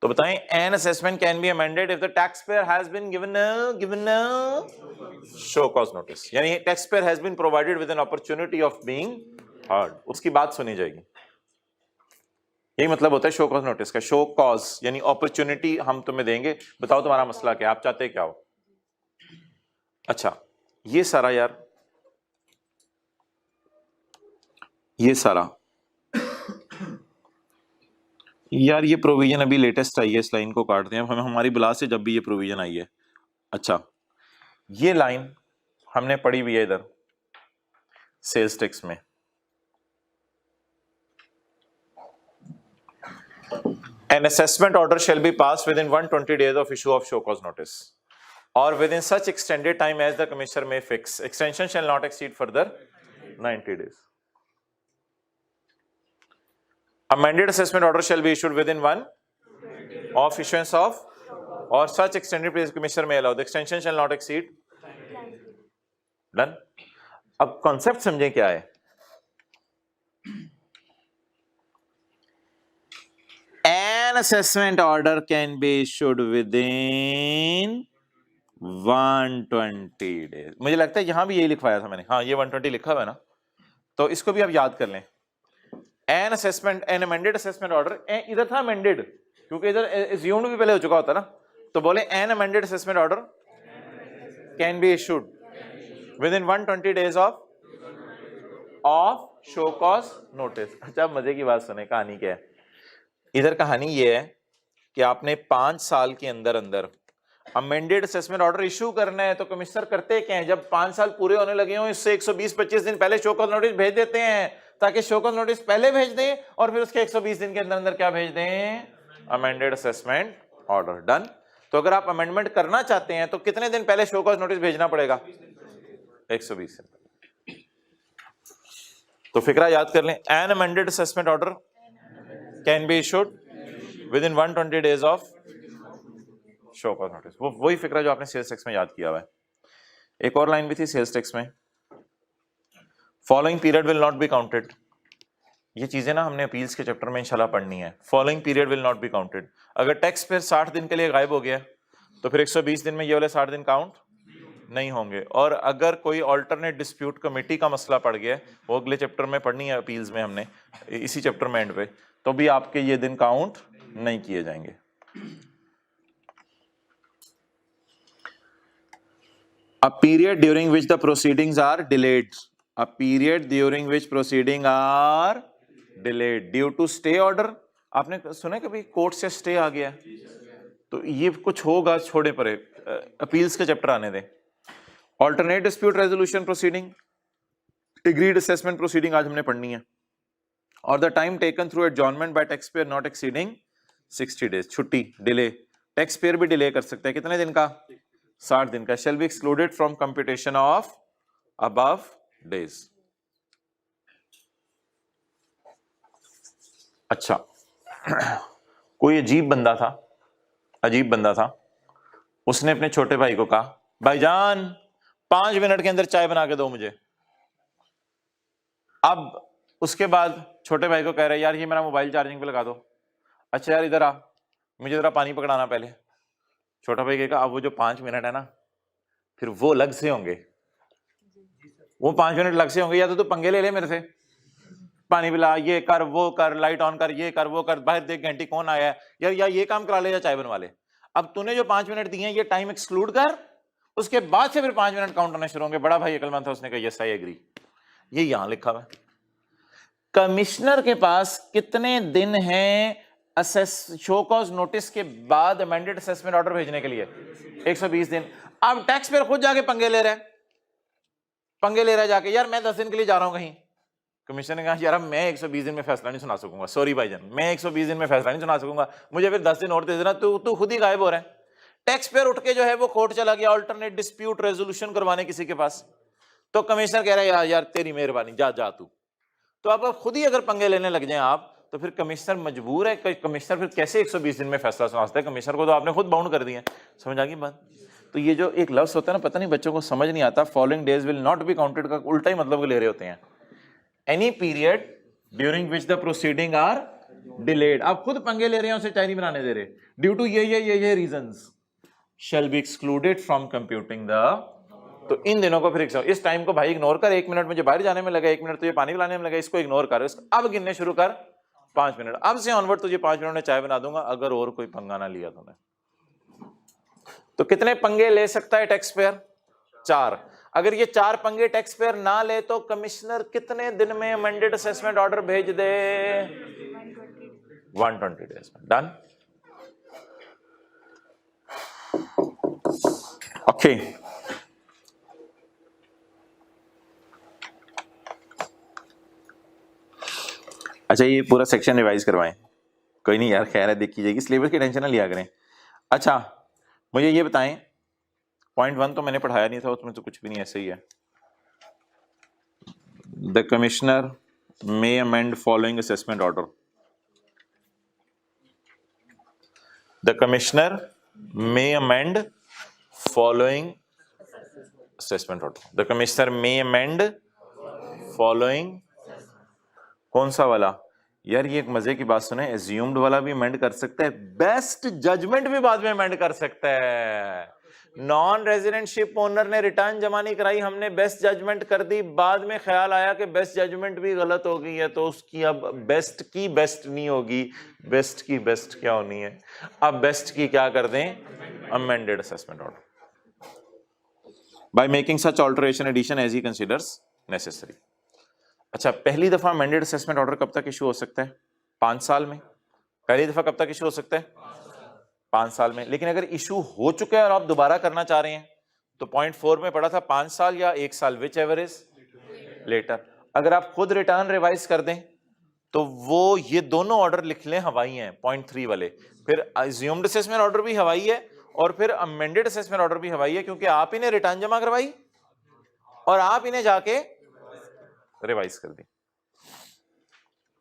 तो बताएं, an assessment can be amended if the taxpayer has been given show cause notice, यानी taxpayer has been provided with an opportunity of being heard, उसकी बात सुनी जाएगी। यही मतलब होता है शो कॉज नोटिस का। शो कॉज यानी अपॉर्चुनिटी हम तुम्हें देंगे, बताओ तुम्हारा मसला क्या, आप चाहते क्या हो। अच्छा, ये सारा यार, ये सारा यार, ये प्रोविजन अभी लेटेस्ट आई है, इस लाइन को काट दें। हमें हमारी बुला से जब भी ये प्रोविजन आई है। अच्छा, ये लाइन हमने पढ़ी हुई है इधर सेल्स टैक्स में। An assessment order shall be passed within 120 days of issue of show cause notice or within such extended time as the commissioner may fix. Extension shall not exceed further 90 days. Amended assessment order shall be issued within 1 of issuance of or such extended period commissioner may allow. The extension shall not exceed. Done. अब कॉन्सेप्ट समझें क्या है। An assessment order can be issued within 120 days. मुझे लगता है यहां भी यही लिखवाया था मैंने। हाँ, ये 120 लिखा हुआ है ना, तो इसको भी आप याद कर लें। An assessment, an amended assessment order, इधर था amended क्योंकि इधर assumed भी पहले हो चुका होता ना, तो बोले an amended assessment order can be issued within 120 days of show cause notice. अच्छा, मजे की बात सुने, कहानी क्या है इधर। कहानी ये है कि आपने 5 साल के अंदर अंदर अमेंडेड असेसमेंट ऑर्डर इशू करना है, तो कमिश्नर करते क्या है, जब 5 साल पूरे होने लगे हों, इससे 120-25 दिन पहले शो कॉज नोटिस भेज देते हैं, ताकि शो कॉज नोटिस पहले भेज दें और फिर उसके 120 दिन के अंदर अंदर क्या भेज दें, अमेंडेड असेसमेंट ऑर्डर। डन। तो अगर आप अमेंडमेंट करना चाहते हैं तो कितने दिन पहले शो कॉज नोटिस भेजना पड़ेगा? 120 दिन। तो फिक्रा याद कर लें, N amended assessment order can be issued with in 120 days of show cause notice. वो वही फिक्रा जो आपने सेल्स टैक्स में याद किया हुआ है। एक और लाइन भी थी सेल्स टैक्स में, following period will not be counted. ये चीजें ना हमने अपील्स के चैप्टर में इंशाल्लाह पढ़नी है। Following period will not be counted, अगर टैक्स पेयर 60 दिन के लिए गायब हो गया तो फिर 120 दिन में ये वाले 60 दिन काउंट नहीं होंगे। और अगर कोई ऑल्टरनेट डिस्प्यूट कमेटी का मसला पड़ गया, वो अगले चैप्टर में पढ़नी है अपील्स में हमने, इसी चैप्टर में एंड पे, तो भी आपके ये दिन काउंट नहीं किए जाएंगे। A period during which the proceedings are delayed, a period during which proceedings are delayed due to stay order। आपने सुना है कभी कोर्ट से स्टे आ गया, तो ये कुछ होगा, छोड़े परे, अपील्स के चैप्टर आने दें। Alternate dispute resolution proceeding, agreed assessment proceeding आज हमने पढ़नी है। और the time taken through adjournment bye tax payer not exceeding 60 days. छुट्टी डिले, टैक्स पेयर भी डिले कर सकता है, कितने दिन का? 60 दिन का। shall be excluded from computation of above days। अच्छा, कोई अजीब बंदा था, उसने अपने छोटे भाई को कहा, भाईजान 5 मिनट के अंदर चाय बना के दो मुझे। अब उसके बाद छोटे भाई को कह रहा है, यार ये मेरा मोबाइल चार्जिंग पे लगा दो। अच्छा यार इधर आ, मुझे जरा पानी पकड़ाना पहले। छोटा भाई कहेगा, अब वो जो 5 मिनट है ना, फिर वो अलग से होंगे, वो 5 मिनट अलग से होंगे। या तो तू पंगे ले ले मेरे से, पानी पिला, ये कर, वो कर, लाइट ऑन कर, ये कर, वो कर, बाहर देख घंटी कौन आया है यार, या ये काम करा ले या चाय बनवा ले। अब तूने जो 5 मिनट दिए हैं ये टाइम एक्सक्लूड कर, उसके बाद से फिर 5 मिनट काउंट होने शुरू होंगे। बड़ा भाई अकलमंद था, उसने कहा यस आई एग्री। ये यहां लिखा हुआ है। कमिश्नर के पास कितने दिन हैं शो कॉज नोटिस के बाद अमेंडेड असेसमेंट ऑर्डर भेजने के लिए? 120 दिन। अब टैक्स पेयर खुद जाके पंगे ले रहा है जाके, यार मैं 10 दिन के लिए जा रहा हूं कहीं। कमिश्नर ने कहा, यार मैं 120 दिन में फैसला नहीं सुना सकूंगा, सॉरी भाईजान, मैं 120 दिन में फैसला नहीं सुना सकूंगा, मुझे फिर 10 दिन और दे देना। तू खुद ही गायब हो रहा है। टैक्स पेयर उठ के जो है वो कोर्ट चला गया ऑल्टरनेट डिस्प्यूट रेजोल्यूशन करवाने किसी के पास। तो कमिश्नर कह रहा है, यार तेरी मेहरबानी, जा तू। तो आप खुद ही अगर पंगे लेने लग जाए आप, तो फिर कमिश्नर मजबूर है। कमिश्नर फिर कैसे 120 दिन में फैसला सुना सकता है? कमिश्नर को तो आपने खुद बाउंड कर दिया। समझ आ गई बात? तो ये जो एक लफ्ज होता है ना, पता नहीं बच्चों को समझ नहीं आता, following days will not be counted का उल्टा ही मतलब ले रहे होते हैं। Any period during which the proceeding are delayed. आप खुद पंगे ले रहे हैं, उसे चाय नहीं बनाने दे रहे, ड्यू टू ये reasons, shall be excluded from computing the. तो इन दिनों को फिर इस टाइम को भाई इग्नोर कर। 1 मिनट मुझे बाहर जाने में लगा, 1 मिनट तुझे पानी पिलाने में लगा, इसको इग्नोर कर। अब गिनने शुरू कर 5 मिनट। अब से ऑनवर्ड तुझे 5 मिनट में चाय बना दूंगा, अगर और कोई पंगा ना लिया तूने। तो कितने पंगे ले सकता है टैक्स पेयर? 4। अगर ये 4 पंगे टैक्स पेयर ना ले तो कमिश्नर कितने दिन में अमेंडेड असेसमेंट ऑर्डर भेज दे? 120 डेज में। डन। ओके, अच्छा ये पूरा सेक्शन रिवाइज करवाएं। कोई नहीं यार, खैर है, देखी जाएगी, सिलेबस की टेंशन ना लिया करें। अच्छा मुझे ये बताएं, पॉइंट 1 तो मैंने पढ़ाया नहीं था, उसमें तो कुछ भी नहीं, ऐसे ही है। The commissioner may amend following assessment order. The commissioner may amend following assessment order. The commissioner may amend following, कौन सा वाला? यार ये एक मजे की बात सुने, एज्यूम्ड वाला भी अमेंड कर सकता है, बेस्ट जजमेंट भी बाद में अमेंड कर सकता है। नॉन रेजिडेंटशिप ओनर ने रिटर्न जमा नहीं कराई, हमने बेस्ट जजमेंट कर दी, बाद में ख्याल आया कि बेस्ट जजमेंट भी गलत हो गई है, तो उसकी अब बेस्ट की बेस्ट नहीं होगी, बेस्ट की बेस्ट क्या होनी है? अब बेस्ट की क्या कर दें? Amended assessment order by making such alteration addition as he considers necessary. अच्छा, पहली दफा अमेंडेड असेसमेंट ऑर्डर कब तक इशू हो सकता है? 5 साल में। पहली दफा कब तक इशू हो सकता है? 5 साल में। लेकिन अगर इशू हो चुका है और आप दोबारा करना चाह रहे हैं, तो पॉइंट 4 में पढ़ा था 5 साल या 1 साल, विच एवर इज लेटर। अगर आप खुद रिटर्न रिवाइज कर दें तो वो ये दोनों ऑर्डर लिख लें, हवाई हैं, पॉइंट 3 वाले। फिर अज्यूम्ड असेसमेंट ऑर्डर भी हवाई है और फिर अमेंडेड असेसमेंट ऑर्डर भी हवाई है, क्योंकि आप इन्हें रिटर्न जमा करवाई और आप इन्हें जाके रिवाइज कर दी।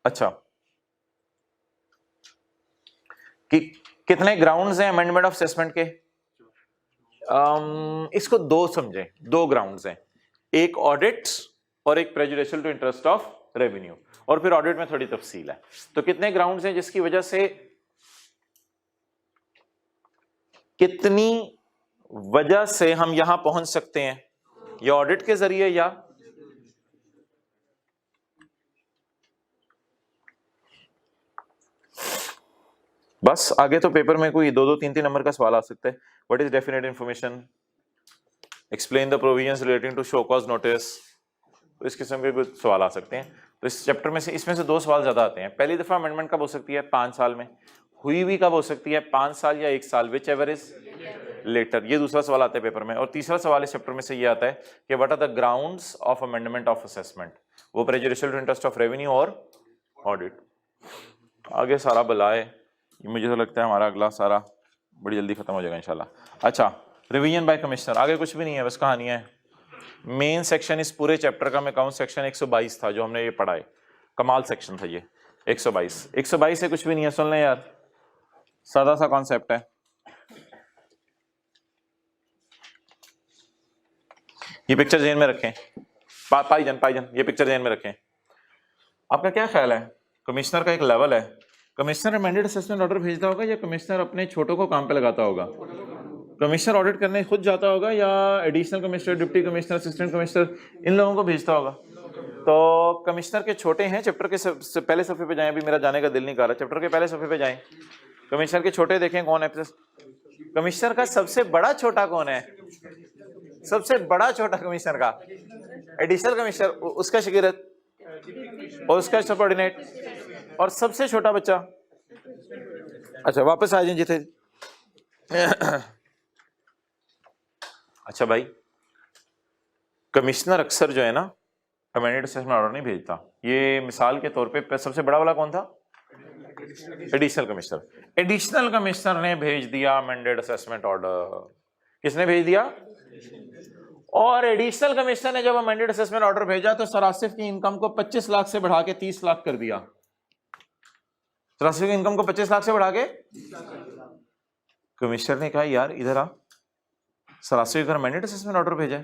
अच्छा, कि कितने ग्राउंड्स हैं अमेंडमेंट ऑफ असेसमेंट के? इसको दो समझें, दो ग्राउंड्स हैं, एक ऑडिट और एक prejudicial to interest of revenue, और फिर ऑडिट में थोड़ी तफसील है। तो कितने ग्राउंड्स हैं जिसकी वजह से, कितनी वजह से हम यहां पहुंच सकते हैं, या ऑडिट के जरिए या बस। आगे तो पेपर में कोई दो दो तीन तीन नंबर का सवाल आ सकता है। What is definite information, explain the provisions relating to show cause notice, तो इस किस्म के कुछ सवाल आ सकते हैं। तो इस चैप्टर में से, इसमें से दो सवाल ज्यादा आते हैं। पहली दफा अमेंडमेंट कब हो सकती है? 5 साल में। हुई हुई कब हो सकती है? 5 साल या 1 साल, विच एवर इज लेटर। ये दूसरा सवाल आता है पेपर में। और तीसरा सवाल इस चैप्टर में से ये आता है कि what are the grounds of amendment of assessment, वो prejudicial to interest of revenue और ऑडिट। आगे सारा बलाए, मुझे तो लगता है हमारा अगला सारा बड़ी जल्दी खत्म हो जाएगा इंशाल्लाह। अच्छा, रिवीजन बाय कमिश्नर, आगे कुछ भी नहीं है, बस कहानी है। मेन सेक्शन इस पूरे चैप्टर का मैं कहूँ सेक्शन 122 था जो हमने ये पढ़ा है, कमाल सेक्शन था ये 122 से कुछ भी नहीं है। सुन लें यार, सादा सा कॉन्सेप्ट है। ये पिक्चर जेन में रखें, पाईजन ये पिक्चर जेन में रखें। आपका क्या ख्याल है, कमिश्नर का एक लेवल है, कमिश्नर अमेंडेड असेसमेंट ऑर्डर भेजता होगा या कमिश्नर अपने छोटों को काम पे लगाता होगा? कमिश्नर ऑडिट करने खुद जाता होगा या additional commissioner, deputy commissioner, assistant commissioner, इन लोगों को भेजता होगा? तो कमिश्नर के छोटे हैं, चैप्टर के पहले सफे पे जाएं, अभी मेरा जाने का दिल नहीं कर रहा, चैप्टर के पहले सफे पे जाएं, कमिश्नर के छोटे देखें कौन है। कमिश्नर का सबसे बड़ा छोटा कौन है? सबसे बड़ा छोटा कमिश्नर का एडिशनल कमिश्नर, उसका शिगिरत और उसका सबऑर्डिनेट और सबसे छोटा बच्चा। अच्छा वापस आ जाए जिथे। अच्छा भाई, कमिश्नर अक्सर जो है ना अमेंडेड असेसमेंट ऑर्डर नहीं भेजता। ये मिसाल के तौर पे सबसे बड़ा वाला कौन था? Additional commissioner. एडिशनल कमिश्नर ने भेज दिया अमेंडेड असेसमेंट ऑर्डर। किसने भेज दिया? और एडिशनल कमिश्नर ने जब अमेंडेड असेसमेंट ऑर्डर भेजा तो सरासिफ की इनकम को 25 लाख से बढ़ा के 30 लाख कर दिया। सरासिफ की इनकम को 25 लाख से बढ़ा के, कमिश्नर ने कहा यार इधर आ, सरासिफ का अमेंडेड असेसमेंट ऑर्डर भेजा है।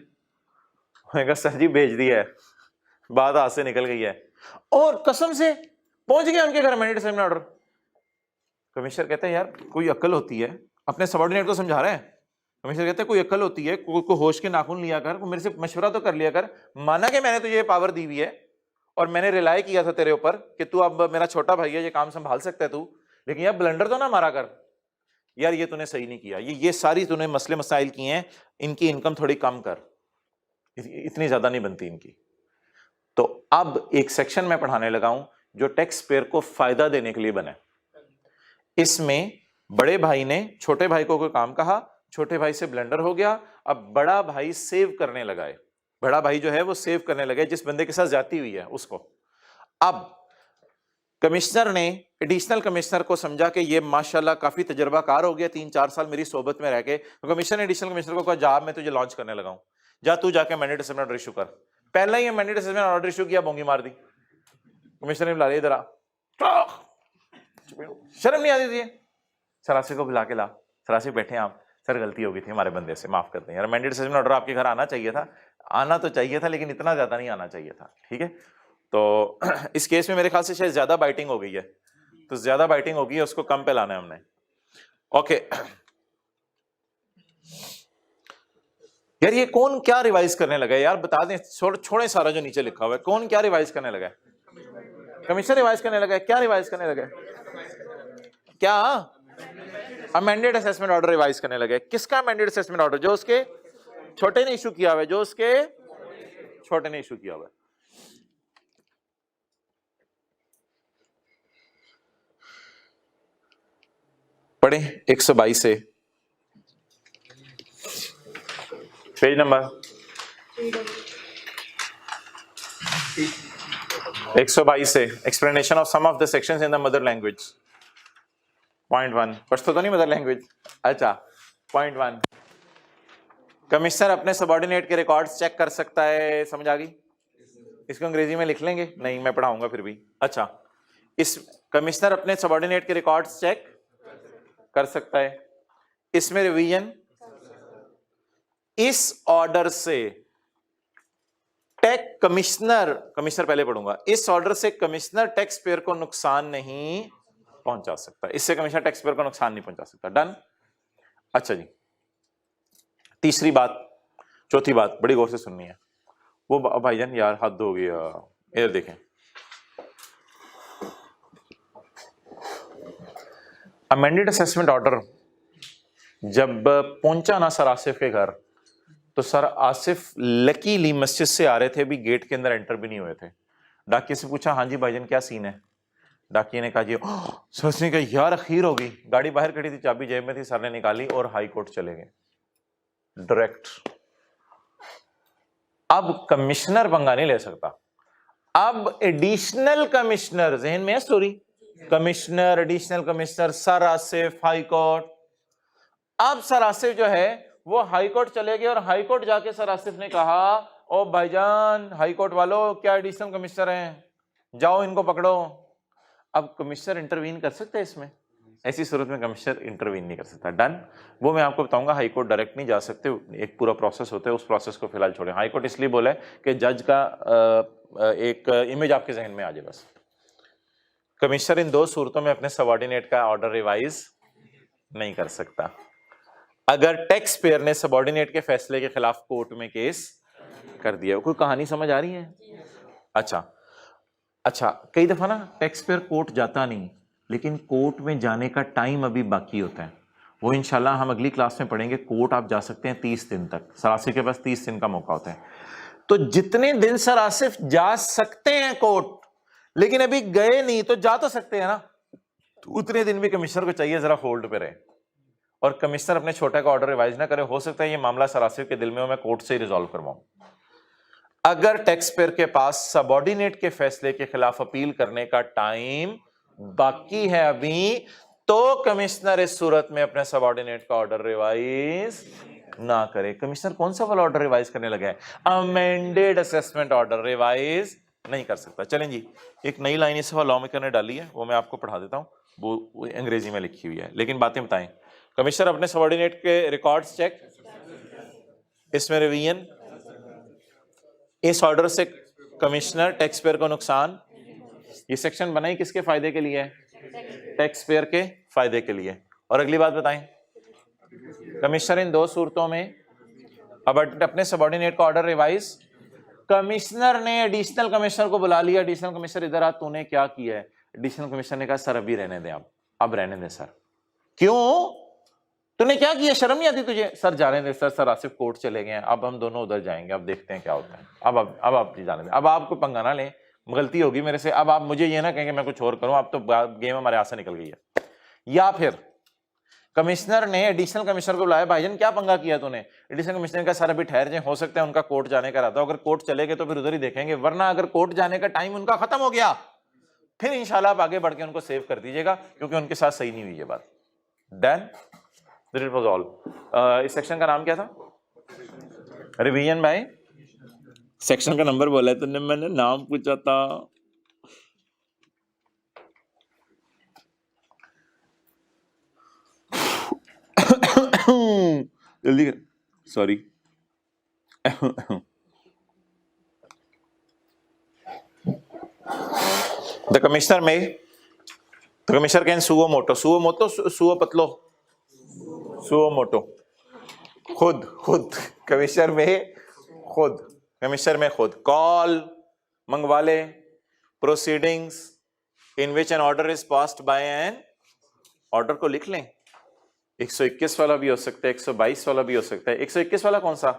मैंने कहा सर जी भेज दिया है, बात हाथ से निकल गई है, और कसम से पहुंच गया उनके घर अमेंडेड असेसमेंट ऑर्डर। कमिश्नर कहते हैं यार कोई अक्ल होती है, अपने सबऑर्डिनेट को समझा रहे हैं। कमिश्नर कहते हैं कोई अक्ल होती है, को होश के नाखून लिया कर, मेरे से मशवरा तो कर लिया कर। माना कि मैंने तुझे ये पावर दी हुई है और मैंने रिलाई किया था तेरे ऊपर कि तू अब मेरा छोटा भाई है, ये काम संभाल सकता है तू, लेकिन यार ब्लंडर तो ना मारा कर यार, ये तूने सही नहीं किया, ये सारी तूने मसले मसाइल किए हैं, इनकी इनकम थोड़ी कम कर, इतनी ज्यादा नहीं बनती इनकी। तो अब एक सेक्शन में पढ़ाने लगा हूं जो टैक्स पेयर को फायदा देने के लिए बने। इसमें बड़े भाई ने छोटे भाई को कोई काम कहा, छोटे भाई से ब्लंडर हो गया, अब बड़ा भाई सेव करने लगा है, बड़ा भाई जो है वो सेव करने लगा है जिस बंदे के साथ ज्यादती हुई है उसको। अब कमिश्नर ने एडिशनल कमिश्नर को समझा कि ये माशाल्लाह काफी तजर्बाकार हो गया, 3-4 साल मेरी सोबत में रह के, तो कमिश्नर ने एडिशनल कमिश्नर को कहा जा मैं तुझे लॉन्च करने लगा हूं, जा तू जाके अमेंडेड असेसमेंट ऑर्डर इशू कर। पहला ही अमेंडेड असेसमेंट ऑर्डर इशू किया, बोंगी मार दी। कमिश्नर ने बुला लिया इधर आ, शर्म नहीं आती थी? सरासी को बुला के ला, सरासी बैठे आप, सर गलती हो गई थी हमारे बंदे से, माफ करते हैं यार, अमेंडेड असेसमेंट ऑर्डर आपके घर आना चाहिए था, आना तो चाहिए था लेकिन इतना ज्यादा नहीं आना चाहिए था, ठीक है। तो इस केस में मेरे ख्याल से शायद ज्यादा बाइटिंग हो गई है, तो ज्यादा बाइटिंग हो गई है, उसको कम पे लाना है हमने। ओके यार, ये कौन क्या रिवाइज करने लगा है यार, बता दें, छोड़े सारा जो नीचे लिखा हुआ है, कौन क्या रिवाइज करने लगा है? कमिश्नर रिवाइज करने लगा है। क्या रिवाइज करने लगा है? क्या अमेंडेड असेसमेंट ऑर्डर रिवाइज करने लगे। किसका अमेंडेड असेसमेंट ऑर्डर? जो उसके छोटे ने इशू किया हुआ है, जो उसके छोटे ने इशू किया हुआ है। पढ़े 122 से, पेज नंबर 122 से, explanation of some of the sections in the mother language. Point 1, पढ़ते तो नहीं मदर लैंग्वेज? अच्छा, पॉइंट 1, कमिश्नर अपने सबऑर्डिनेट के रिकॉर्ड्स चेक कर सकता है। समझ आ गई? इसको अंग्रेजी में लिख लेंगे? नहीं, मैं पढ़ाऊंगा फिर भी। अच्छा, इस कमिश्नर अपने सबऑर्डिनेट के रिकॉर्ड्स चेक कर सकता है, इसमें रिवीजन, इस ऑर्डर से टैक्स कमिश्नर पहले पढ़ूंगा, इस ऑर्डर से कमिश्नर टैक्स पेयर को नुकसान नहीं पहुंचा सकता, इससे कमिश्नर टैक्स पेयर को नुकसान नहीं पहुंचा सकता। डन। अच्छा जी, तीसरी बात, चौथी बात बड़ी गौर से सुननी है। वो भाईजान यार हद हो गया, इधर देखें, अमेंडेड असेसमेंट ऑर्डर जब पहुंचा ना सर आसिफ के घर, तो सर आसिफ लकीली मस्जिद से आ रहे थे, अभी गेट के अंदर एंटर भी नहीं हुए थे। डाकिये से पूछा, हाँ जी भाईजान क्या सीन है? डाकिये ने कहा जी, सर ने कहा यार अखीर हो गई, गाड़ी बाहर खड़ी थी, चाबी जेब में थी, सर ने निकाली और हाई कोर्ट चले गए डायरेक्ट। अब कमिश्नर पंगा नहीं ले सकता, अब एडिशनल कमिश्नर, जहन में है story, commissioner, additional commissioner, sir Asif, high court. अब सर आसिफ जो है वो हाई कोर्ट चले गए और हाई कोर्ट जाके सर आसिफ ने कहा, ओ भाईजान हाई कोर्ट वालों, क्या एडिशनल कमिश्नर हैं, जाओ इनको पकड़ो। अब कमिश्नर इंटरवीन कर सकते हैं इसमें? ऐसी सूरत में कमिश्नर इंटरवीन नहीं कर सकता। डन। वो मैं आपको बताऊंगा, हाई कोर्ट डायरेक्ट नहीं जा सकते, एक पूरा प्रोसेस होता है, उस प्रोसेस को फिलहाल छोड़ें। हाई कोर्ट इसलिए बोला है कि जज का एक इमेज आपके जहन में आ जाए बस। कमिश्नर इन दो सूरतों में अपने सबऑर्डिनेट का ऑर्डर रिवाइज नहीं कर सकता। अगर टैक्स पेयर ने सबऑर्डिनेट के फैसले के खिलाफ कोर्ट में केस कर दिया। कोई कहानी समझ आ रही है? अच्छा, कई दफा ना टैक्स पेयर कोर्ट जाता नहीं, लेकिन कोर्ट में जाने का टाइम अभी बाकी होता है, वो इंशाल्लाह हम अगली क्लास में पढ़ेंगे। कोर्ट आप जा सकते हैं 30 दिन तक, सर आसिफ के पास 30 दिन का मौका होता है। तो जितने दिन सर आसिफ जा सकते हैं कोर्ट, लेकिन अभी गए नहीं, तो जा तो सकते हैं ना, तो उतने दिन भी कमिश्नर को चाहिए जरा होल्ड पे रहे और कमिश्नर अपने छोटे का ऑर्डर रिवाइज ना करे। हो सकता है ये मामला सर आसिफ के दिल में हो, मैं कोर्ट से ही रिजॉल्व करवाऊं। अगर टैक्स पेयर के पास सबऑर्डिनेट के फैसले के खिलाफ अपील करने का टाइम बाकी है अभी, तो कमिश्नर इस सूरत में अपने सबऑर्डिनेट का ऑर्डर रिवाइज ना करे। कमिश्नर कौन सा वाला ऑर्डर रिवाइज करने लगा है? अमेंडेड असेसमेंट ऑर्डर रिवाइज नहीं कर सकता। चलें जी, एक नई लाइन इस लॉ मेकर ने डाली है, वो मैं आपको पढ़ा देता हूं, वो अंग्रेजी में लिखी हुई है, लेकिन बातें बताएं। कमिश्नर अपने सबऑर्डिनेट के रिकॉर्ड्स चेक, इसमें रिवीजन, इस ऑर्डर से कमिश्नर टैक्स पेयर को नुकसान। ये सेक्शन बनाई किसके फायदे के लिए है? टैक्स पेयर के फायदे के लिए। और अगली बात बताएं, कमिश्नर इन दो सूरतों में अब अपने सबऑर्डिनेट का ऑर्डर रिवाइज, कमिश्नर ने एडिशनल कमिश्नर को बुला लिया, एडिशनल कमिश्नर इधर आ, तूने क्या किया है? एडिशनल कमिश्नर ने कहा सर अभी रहने दें, अब रहने दें सर। क्यों? तूने क्या किया, शर्म नहीं आती तुझे? सर जा रहे हैं सर, सर आसिफ कोर्ट चले गए हैं, अब हम दोनों उधर जाएंगे, अब देखते हैं क्या होता है। अब आप जी जाने दें, अब आपको पंगा ना लें, गलती होगी मेरे से, अब आप मुझे ये ना कहेंगे मैं कुछ और करूं, अब तो गेम हमारे हाथ से निकल गई है। या फिर कमिश्नर ने एडिशनल कमिश्नर को बुलाया, भाईजान क्या पंगा किया तूने? एडिशनल कमिश्नर का सर अभी ठहर जाए, हो सकता है उनका कोर्ट जाने का रहता हो, अगर कोर्ट चले गए तो फिर उधर ही देखेंगे, वरना अगर कोर्ट जाने का टाइम उनका खत्म हो गया फिर इंशाल्लाह आप आगे बढ़ के उनको सेव कर दीजिएगा, क्योंकि उनके साथ सही नहीं हुई ये बात। डन। That was all. इस सेक्शन का नाम क्या था? Revision by. सेक्शन का नंबर बोला है तुमने, मैंने नाम पूछा था। जल्दी, sorry. The commissioner can suo moto, suo patlo, suo moto, खुद कमिश्नर में खुद कॉल मंगवा ले, proceedings in which an order is passed by an, order को लिख लें, 121 वाला भी हो सकता है, 122 वाला भी हो सकता है। 121 वाला कौन सा?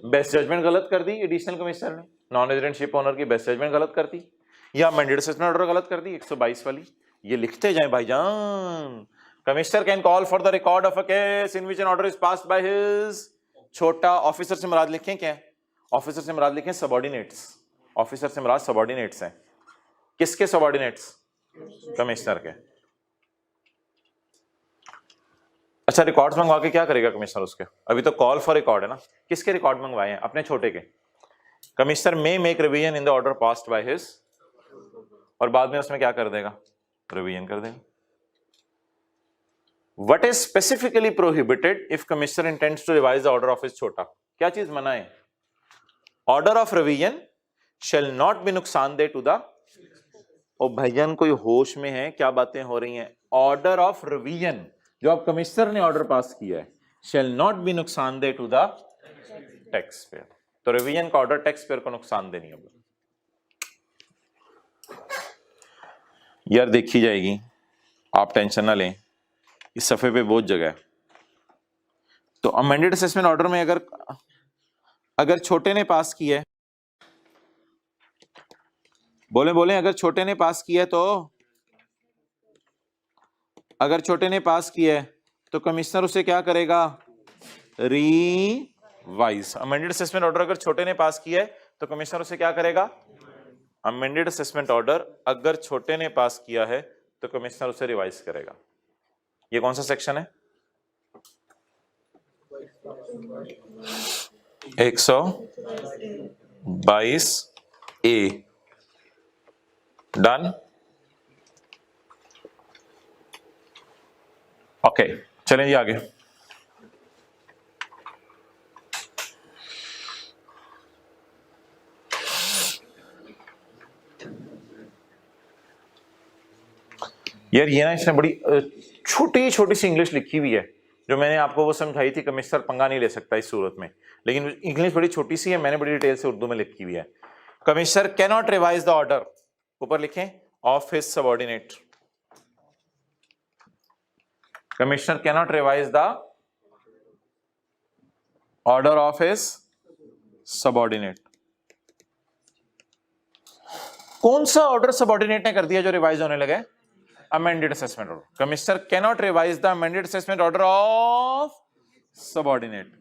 बेस्ट जजमेंट गलत कर दी एडिशनल कमिश्नर ने, नॉन रेजिडेंट ओनर की बेस्ट जजमेंट गलत कर दी, या अमेंडेड असेसमेंट ऑर्डर गलत कर दी, 122 वाली। ये लिखते जाएं भाईजान। Commissioner can call for the record of a case in which an order is passed bye his, छोटा ऑफिसर से मुराद लिखें क्या? ऑफिसर से मुराद लिखें सबऑर्डिनेट्स, ऑफिसर से मुराद सबऑर्डिनेट्स हैं। किसके सबऑर्डिनेट्स? कमिश्नर के। अच्छा, रिकॉर्ड्स मंगवा के क्या करेगा कमिश्नर उसके? अभी तो कॉल फॉर रिकॉर्ड है ना, किसके रिकॉर्ड मंगवाए हैं? अपने छोटे के। Commissioner may make revision in the order passed by his, और बाद में उसमें क्या कर देगा? रिवीजन कर देगा। What is specifically prohibited if commissioner intends to revise the order of his छोटा? क्या चीज मना है? Order of revision shall not be नुकसानदेह टू द, और भाईजान कोई होश में है क्या बातें हो रही हैं? ऑर्डर ऑफ रिवीजन जो आप कमिश्नर ने ऑर्डर पास किया है शेल नॉट बी नुकसानदेह टू द टैक्स पेयर। तो रिवीजन का ऑर्डर टैक्स पेयर को नुकसानदेह नहीं होगा। यार देखी जाएगी, आप टेंशन ना लें, इस सफे पे बहुत जगह है। तो अमेंडेड असेसमेंट ऑर्डर में अगर छोटे ने पास किया है, बोले अगर छोटे ने पास किया है, तो अगर छोटे ने पास किया है तो कमिश्नर उसे क्या करेगा? रिवाइज। अमेंडेड असेसमेंट ऑर्डर अगर छोटे ने पास किया है तो कमिश्नर उसे क्या करेगा? अमेंडेड असेसमेंट ऑर्डर अगर छोटे ने पास किया है तो कमिश्नर उसे रिवाइज करेगा। ये कौन सा सेक्शन है? 122A। डन। ओके, चलें जी आगे। यार ये ना इसने बड़ी छोटी छोटी सी इंग्लिश लिखी हुई है, जो मैंने आपको वो समझाई थी, कमिश्नर पंगा नहीं ले सकता इस सूरत में, लेकिन इंग्लिश बड़ी छोटी सी है, मैंने बड़ी डिटेल से उर्दू में लिखी हुई है। Commissioner can not revise the order, ऊपर लिखें, of his subordinate. Commissioner can not revise the order of his subordinate. कौन सा ऑर्डर सबऑर्डिनेट ने कर दिया जो रिवाइज होने लगे? Amended assessment order. Commissioner can not revise the amended assessment order of subordinate.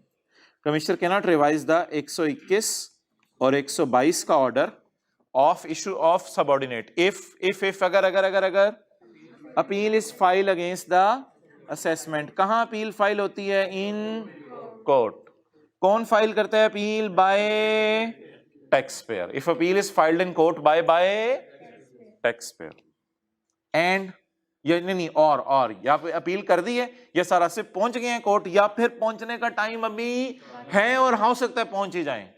Commissioner can not revise the 121 और 122 का order of issue of subordinate if अगर appeal is file against the assessment. कहां अपील फाइल होती है? In court. कौन फाइल करता है appeal? By tax payer. If appeal is filed in court by tax payer and या नहीं और या फिर अपील कर दी है, या सारा से पहुंच गए हैं कोर्ट, या फिर पहुंचने का टाइम अभी है और हो सकता है पहुंच ही जाएं,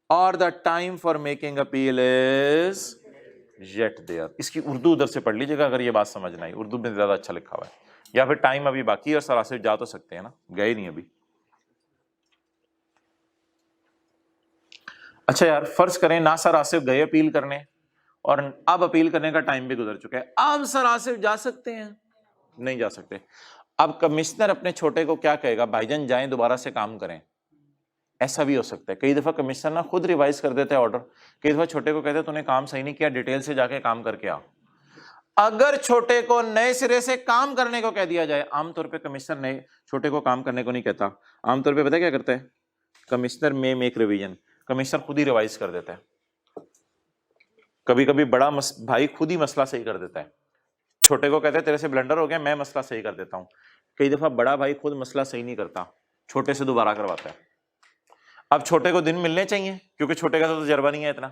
और the time for making appeal is yet there. इसकी उर्दू उधर से पढ़ लीजिएगा अगर ये बात समझ ना आई, उर्दू में ज्यादा अच्छा लिखा हुआ है। या फिर टाइम अभी बाकी है और सारा से जा तो सकते हैं ना, गए नहीं अभी। अच्छा यार, फर्ज करें ना सर आसिफ गए अपील करने और अब अपील करने का टाइम भी गुजर चुका है, अब सर आसिफ जा सकते हैं? नहीं जा सकते। अब कमिश्नर अपने छोटे को क्या कहेगा? भाईजान जाएं, दोबारा से काम करें। ऐसा भी हो सकता है। कई दफा कमिश्नर ना खुद रिवाइज कर देते हैं ऑर्डर, कई दफा छोटे को कहते हैं तूने काम सही नहीं किया, डिटेल से जाके काम करके आ। अगर छोटे को नए सिरे से काम करने को कह दिया जाए, आमतौर पे कमिश्नर नए छोटे को काम करने को नहीं कहता, आमतौर पे पता क्या करता है? कमिश्नर में मेक रिवीजन, कमिश्नर खुद ही रिवाइज कर देता है। कभी कभी बड़ा भाई खुद ही मसला सही कर देता है, छोटे को कहते हैं तेरे से ब्लंडर हो गया, मैं मसला सही कर देता हूं। कई दफा बड़ा भाई खुद मसला सही नहीं करता, छोटे से दोबारा करवाता है। अब छोटे को दिन मिलने चाहिए क्योंकि छोटे का तो तजर्बा नहीं है इतना।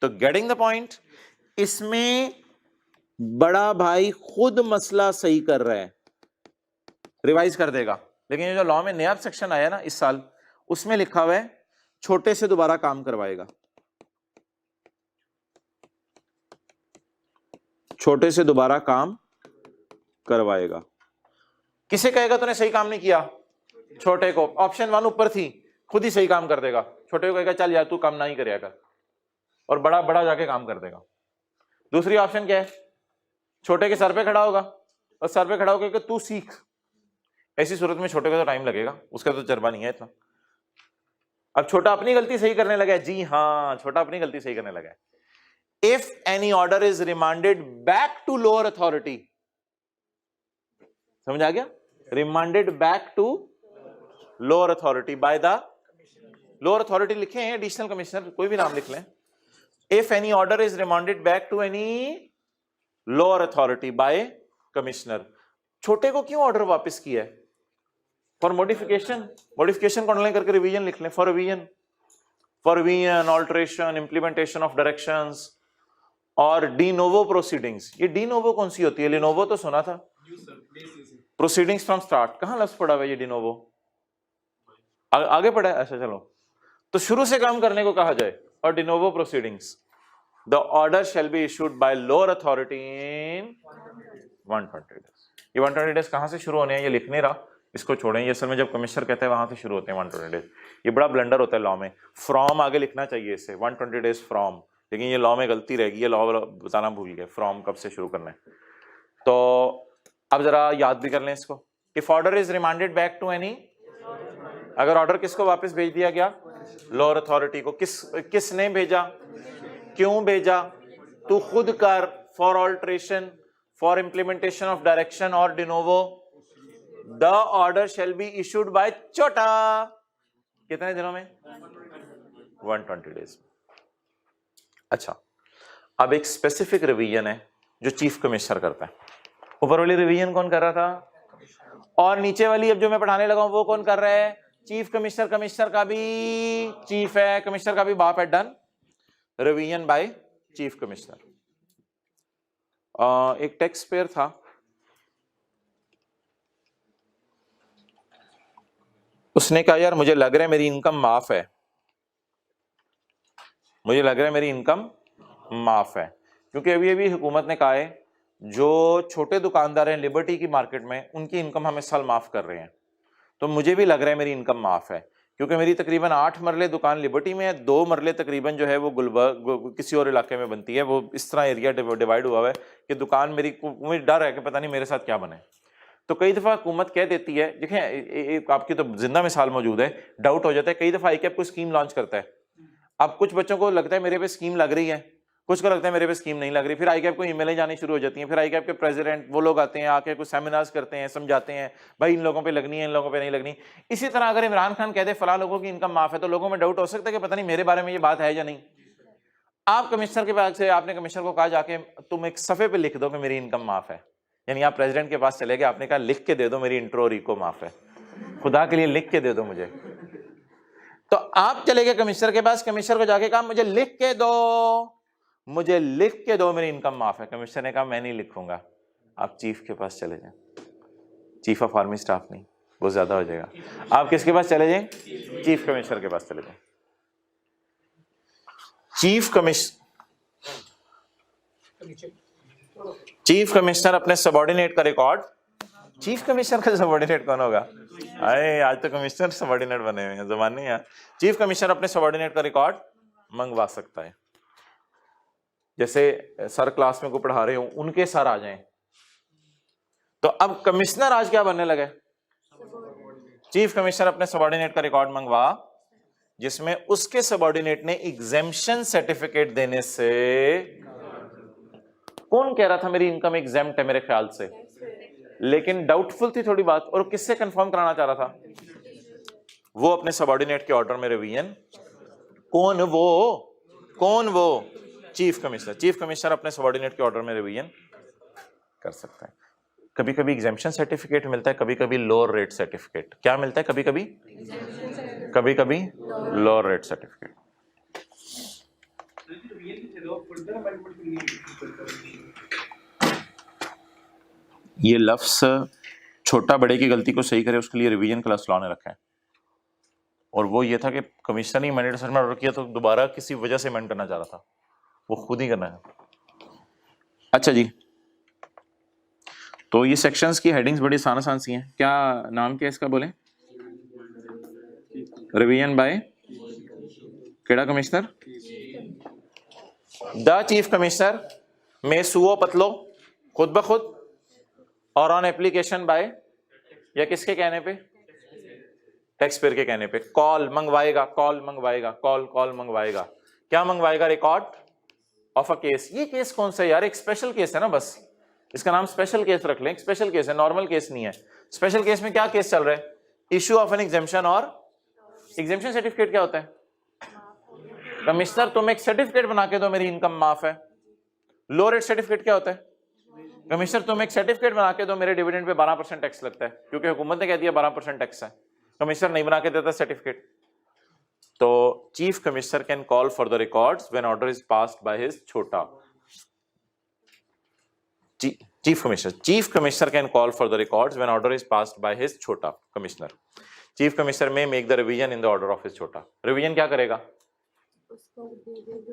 तो गेटिंग द पॉइंट, इसमें बड़ा भाई खुद मसला सही कर रहा है, रिवाइज कर देगा। लेकिन ये जो लॉ में नया सेक्शन आया ना इस साल, उसमें लिखा हुआ है छोटे से दोबारा काम करवाएगा, छोटे से दोबारा काम करवाएगा। किसे कहेगा तूने सही काम नहीं किया? छोटे को। ऑप्शन 1 ऊपर थी, खुद ही सही काम कर देगा। छोटे को कहेगा चल यार तू काम ना ही करेगा कर, और बड़ा बड़ा जाके काम कर देगा। दूसरी ऑप्शन क्या है? छोटे के सर पे खड़ा होगा और सर पे खड़ा होकर कि तू सीख। ऐसी सूरत में छोटे को तो टाइम लगेगा, उसका तो तजर्बा नहीं है इतना। अब छोटा अपनी गलती सही करने लगा है। जी हाँ, छोटा अपनी गलती सही करने लगा है। If any order is remanded back to lower authority, समझ आ गया? Remanded back to lower authority by the lower authority लिखे हैं, एडिशनल कमिश्नर कोई भी नाम लिख लें। If any order is remanded back to any lower authority by commissioner, छोटे को क्यों ऑर्डर वापस किया है? फॉर मॉडिफिकेशन, मॉडिफिकेशन को अंडरलाइन करके रिवीजन लिख लें। For revision, alteration, implementation of directions और डी नोवो प्रोसीडिंग्स। ये डी नोवो कौन सी होती है? लिनोवो तो सुना था, प्रोसीडिंग्स फ्रॉम स्टार्ट, कहां लफ्ज पड़ा हुआ है ये डिनोवो? आगे पड़ा है, अच्छा चलो, तो शुरू से काम करने को कहा जाए और de novo proceedings, the order shall be issued by lower authority in 120 days. ये 120 डेज कहां से शुरू होने हैं ये लिख नहीं रहा, इसको छोड़ें, ये असल में जब कमिश्नर कहते हैं वहां से शुरू होते हैं 120 डेज। ये बड़ा ब्लंडर होता है लॉ में, फ्रॉम आगे लिखना चाहिए इससे 120 डेज फ्रॉम, लेकिन ये लॉ में गलती रहेगी, ये लॉ बताना भूल गए फ्रॉम कब से शुरू करना है। तो अब जरा याद भी कर लें इसको, if order is remanded back to any, अगर ऑर्डर किसको वापस भेज दिया गया? लोअर अथॉरिटी को। किसने भेजा? क्यों भेजा? तू खुद कर, for alteration, for implementation of direction और de novo, the order shall be issued by छोटा, कितने दिनों में? 120 डेज। अच्छा, अब एक स्पेसिफिक रिवीजन है जो चीफ कमिश्नर करता है। ऊपर वाली रिवीजन कौन कर रहा था, और नीचे वाली अब जो मैं पढ़ाने लगा हूं वो कौन कर रहा है? Chief commissioner. कमिश्नर का भी चीफ है, कमिश्नर का भी बाप है। Done, revision by chief commissioner. एक टैक्स पेयर था, उसने कहा यार मुझे लग रहा है मेरी इनकम माफ है, मुझे लग रहा है मेरी इनकम माफ है, क्योंकि अभी अभी हुकूमत ने कहा है जो छोटे दुकानदार हैं लिबर्टी की मार्केट में उनकी इनकम हम इस साल माफ कर रहे हैं। तो मुझे भी लग रहा है मेरी इनकम माफ है, क्योंकि मेरी तकरीबन 8 मरले दुकान लिबर्टी में है, 2 मरले तकरीबन जो है वो गुलबर्ग किसी और इलाके में बनती है। वो इस तरह एरिया डिवाइड हुआ है कि दुकान मेरी, मुझे डर है कि पता नहीं मेरे साथ क्या बने। तो कई दफा हुकूमत कह देती है, देखें आपकी तो जिंदा मिसाल मौजूद है, डाउट हो जाता है, कई दफा ICAP कोई स्कीम लॉन्च करता है, अब कुछ बच्चों को लगता है मेरे पे स्कीम लग रही है, कुछ को लगता है मेरे पे स्कीम नहीं लग रही, फिर ICAP को ईमेलें जानी शुरू हो जाती हैं, फिर ICAP के प्रेसिडेंट वो लोग आते हैं, आके कुछ सेमिनार्स करते हैं, समझाते हैं भाई इन लोगों पे लगनी है, इन लोगों पे नहीं लगनी। इसी तरह अगर इमरान खान कह दे फला लोगों की इनकम माफ है, तो लोगों में डाउट हो सकता है कि पता नहीं मेरे बारे में ये बात है या नहीं। आप कमिश्नर के पास से, आपने कमिश्नर को कहा जाके तुम एक सफे पे लिख दो कि मेरी इनकम माफ है, यानी आप प्रेसिडेंट के पास चले गए, आपने कहा लिख के दे दो मेरी इंट्रो रिको माफ है, खुदा के लिए लिख के दे दो मुझे। तो आप चले गए कमिश्नर के पास, कमिश्नर को जाके कहा मुझे लिख के दो, मुझे लिख के दो मेरी इनकम माफ है। कमिश्नर ने कहा मैं नहीं लिखूंगा, आप चीफ के पास चले जाएं, चीफ ऑफ आर्मी स्टाफ नहीं, वो ज्यादा हो जाएगा। आप किसके पास चले जाएं? चीफ कमिश्नर के पास चले जाएं। चीफ कमिश्नर अपने सबॉर्डिनेट का रिकॉर्ड, चीफ कमिश्नर का सबॉर्डिनेट कौन होगा? अरे आज तो कमिश्नर सबॉर्डिनेट बने हुए हैं, जमाने हैं। चीफ कमिश्नर अपने सबॉर्डिनेट का रिकॉर्ड मंगवा सकता है। जैसे सर क्लास में को पढ़ा रहे हो, उनके सर आ जाएं, तो अब कमिश्नर आज क्या बनने लगे? चीफ कमिश्नर अपने सबॉर्डिनेट का रिकॉर्ड मंगवा, जिसमें उसके सबॉर्डिनेट ने एग्जेम्पशन सर्टिफिकेट देने से, कौन कह रहा था मेरी इनकम एग्जेम्प्ट है मेरे ख्याल से, लेकिन डाउटफुल थी थोड़ी बात, और किससे कंफर्म कराना चाह रहा था? वो अपने सबॉर्डिनेट के ऑर्डर में रिवीजन, कौन वो? Chief commissioner. चीफ कमिश्नर अपने सबॉर्डिनेट के ऑर्डर में रिवीजन कर सकता है। कभी कभी एग्जेम्पशन सर्टिफिकेट मिलता है, कभी कभी लोअर रेट सर्टिफिकेट। क्या मिलता है? कभी कभी लोअर रेट सर्टिफिकेट। ये लफ्ज छोटा बड़े की गलती को सही करे उसके लिए रिवीजन क्लास लॉ ने रखा है, और वो ये था कि कमिश्नर ने मैंडेट असेसमेंट ऑर्डर किया तो दोबारा किसी वजह से अमेंड करना चाह रहा था, वो खुद ही करना है। अच्छा जी, तो ये सेक्शंस की हेडिंग्स बड़ी आसान सी हैं। क्या नाम क्या इसका बोले? रिवीजन बाय केड़ा कमिश्नर? द चीफ कमिश्नर में सुओ पतलो खुद ब खुद और ऑन एप्लीकेशन बाय, या किसके कहने पे? टैक्स पेयर के कहने पे। कॉल मंगवाएगा, कॉल मंगवाएगा। क्या मंगवाएगा? Record of a case. ये केस कौन सा है यार? एक स्पेशल केस है ना, बस इसका नाम स्पेशल केस रख लें। एक स्पेशल केस है, नॉर्मल केस नहीं है। स्पेशल केस में क्या केस चल रहा है? इश्यू ऑफ एन एग्जेम्पशन, और एग्जेम्पशन सर्टिफिकेट क्या होता है? कमिश्नर तुम एक सर्टिफिकेट बना के दो मेरी इनकम माफ है। लो रेट सर्टिफिकेट क्या होता है? कमिश्नर तुम एक सर्टिफिकेट बना के दो मेरे डिविडेंड पे 12% टैक्स लगता है, क्योंकि हुकूमत ने कह दिया 12% टैक्स है। कमिश्नर नहीं बना के देता सर्टिफिकेट, तो chief commissioner can call for the records when order is passed bye his छोटा। Chief Commissioner can call for the records when order is passed by his छोटा commissioner. Chief Commissioner may make the revision in the order of his छोटा. Revision क्या करेगा?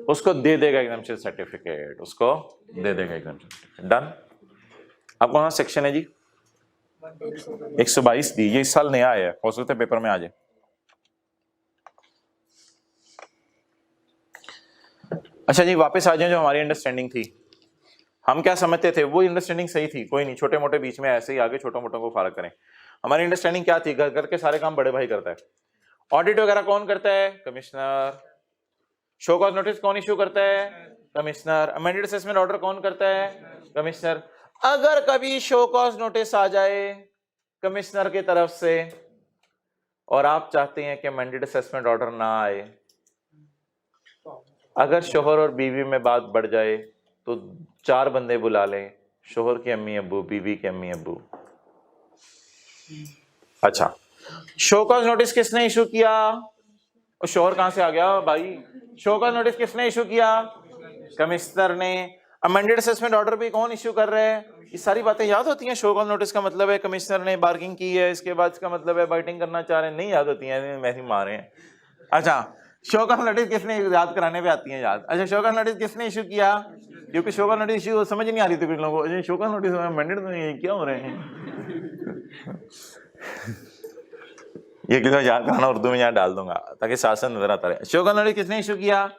उसको दे देगा exemption certificate. उसको दे देगा exemption certificate. Done? अब कौन सा सेक्शन है जी? 122 दी. ये इस साल नया आया है, हो सकता है पेपर में आ जाए. अच्छा जी, वापस आ जाए जो हमारी अंडरस्टैंडिंग थी. हम क्या समझते थे, वो अंडरस्टैंडिंग सही थी, कोई नहीं, छोटे मोटे बीच में ऐसे ही आगे छोटे मोटों को फर्क करें. हमारी अंडरस्टैंडिंग क्या थी, घर घर के सारे काम बड़े भाई करता है. ऑडिट वगैरह कौन करता है? कमिश्नर. शो कॉज नोटिस कौन इश्यू करता है? कमिश्नर. अमेंडेड असेसमेंट ऑर्डर कौन करता है? कमिश्नर. अगर कभी शो कॉज नोटिस आ जाए कमिश्नर की तरफ से और आप चाहते हैं कि अमेंडेड असेसमेंट ऑर्डर ना आए, अगर शोहर और बीवी में बात बढ़ जाए तो 4 बंदे बुला लें, शोहर के अम्मी अब्बू, बीवी के अम्मी अब्बू. अच्छा, शो कॉज नोटिस किसने इशू किया? और शोहर कहां से आ गया भाई? शो कॉज नोटिस किसने इशू किया? कमिश्नर ने. अमेंडेड असेसमेंट ऑर्डर भी कौन इशू कर रहे हैं? ये सारी बातें याद होती हैं. शो कॉज नोटिस का मतलब है कमिश्नर ने बार्गिंग की है, इसके बाद इसका मतलब है बाइटिंग करना चाह रहे हैं. नहीं याद होती हैं, वैसे ही मारे हैं. अच्छा, शो कॉज नोटिस किसने, याद कराने पे आती है याद. अच्छा, शो कॉज नोटिस किसने इशू किया? क्योंकि शो कॉज नोटिस इशू समझ नहीं आ रही थी कुछ लोगों को. शो कॉज नोटिस अमेंडेड में क्या हो रहे हैं? ये किसी याद कराना, उर्दू में यहाँ डाल दूंगा ताकि शासन नजर आता रहे. शो कॉज नोटिस किसने इशू किया?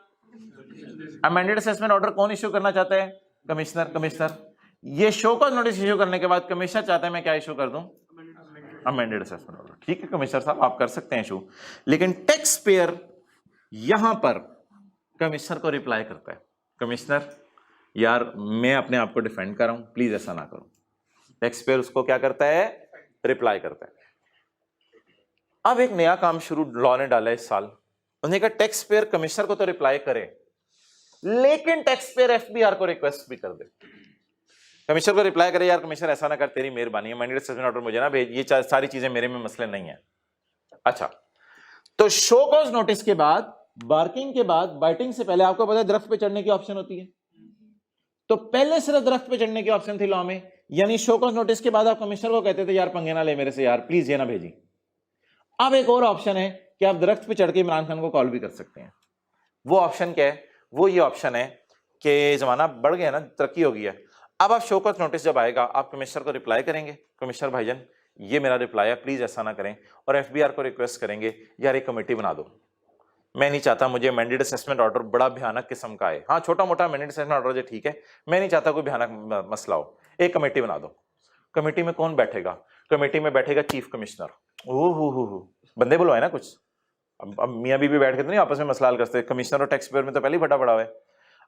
अमेंडेड असेसमेंट ऑर्डर कौन इशू करना चाहता है? कमिश्नर. ये शो कॉज नोटिस इशू करने के बाद कमिश्नर चाहता है मैं क्या इशू कर दूं? Amended assessment order. ठीक है कमिश्नर साहब, आप कर सकते हैं इशू, लेकिन टैक्स पेयर यहां पर कमिश्नर को रिप्लाई करता है, कमिश्नर यार मैं अपने आप को डिफेंड कर रहा हूं, प्लीज ऐसा ना करो. टैक्स पेयर उसको क्या करता है? रिप्लाई करता है. अब एक नया काम शुरू लॉ ने डाला इस साल. उन्होंने कहा टैक्स पेयर कमिश्नर को तो रिप्लाई करे, लेकिन टैक्स पेयर एफबीआर को रिक्वेस्ट भी कर दे. कमिश्नर को रिप्लाई करे, यार कमिश्नर ऐसा ना कर, तेरी मेहरबानी है, अमेंडेड असेसमेंट ऑर्डर मुझे ना भेज, ये सारी चीजें मेरे में मसले नहीं है. अच्छा, तो शो कॉज नोटिस के बाद, बार्किंग के बाद, बाइटिंग से पहले आपको पता है दरख्त पे चढ़ने की ऑप्शन होती है. तो पहले सिर्फ दरख्त पे चढ़ने की ऑप्शन थी लॉ में, यानी शो कॉज नोटिस के बाद आप कमिश्नर को कहते थे यार पंगे ना ले मेरे से यार, प्लीज ये ना भेजी. अब एक और ऑप्शन है कि आप दरख्त पे चढ़ के इमरान खान को कॉल भी कर सकते हैं. वो ऑप्शन क्या है? वो ये ऑप्शन है कि जमाना बढ़ गया ना, तरक्की हो गई है. अब आप शो कॉज नोटिस जब आएगा आप कमिश्नर को रिप्लाई करेंगे, कमिश्नर भाईजान ये मेरा रिप्लाई है, प्लीज ऐसा ना करें, और एफबीआर को रिक्वेस्ट करेंगे यार एक कमेटी बना दो, मैं नहीं चाहता मुझे अमेंडेड असेसमेंट ऑर्डर बड़ा भयानक किस्म का है. हाँ छोटा मोटा अमेंडेड असेसमेंट ऑर्डर जो ठीक है, मैं नहीं चाहता कोई भयानक मसला हो, एक कमेटी बना दो. कमेटी में कौन बैठेगा? कमेटी में बैठेगा चीफ कमिश्नर. ओह बंदे बुलवाए ना कुछ. अब मियाँ बीवी बैठ के तो नहीं आपस में मसला हल करते, कमिश्नर और टैक्स पेयर में तो पहले ही फटा पड़ा हुआ है.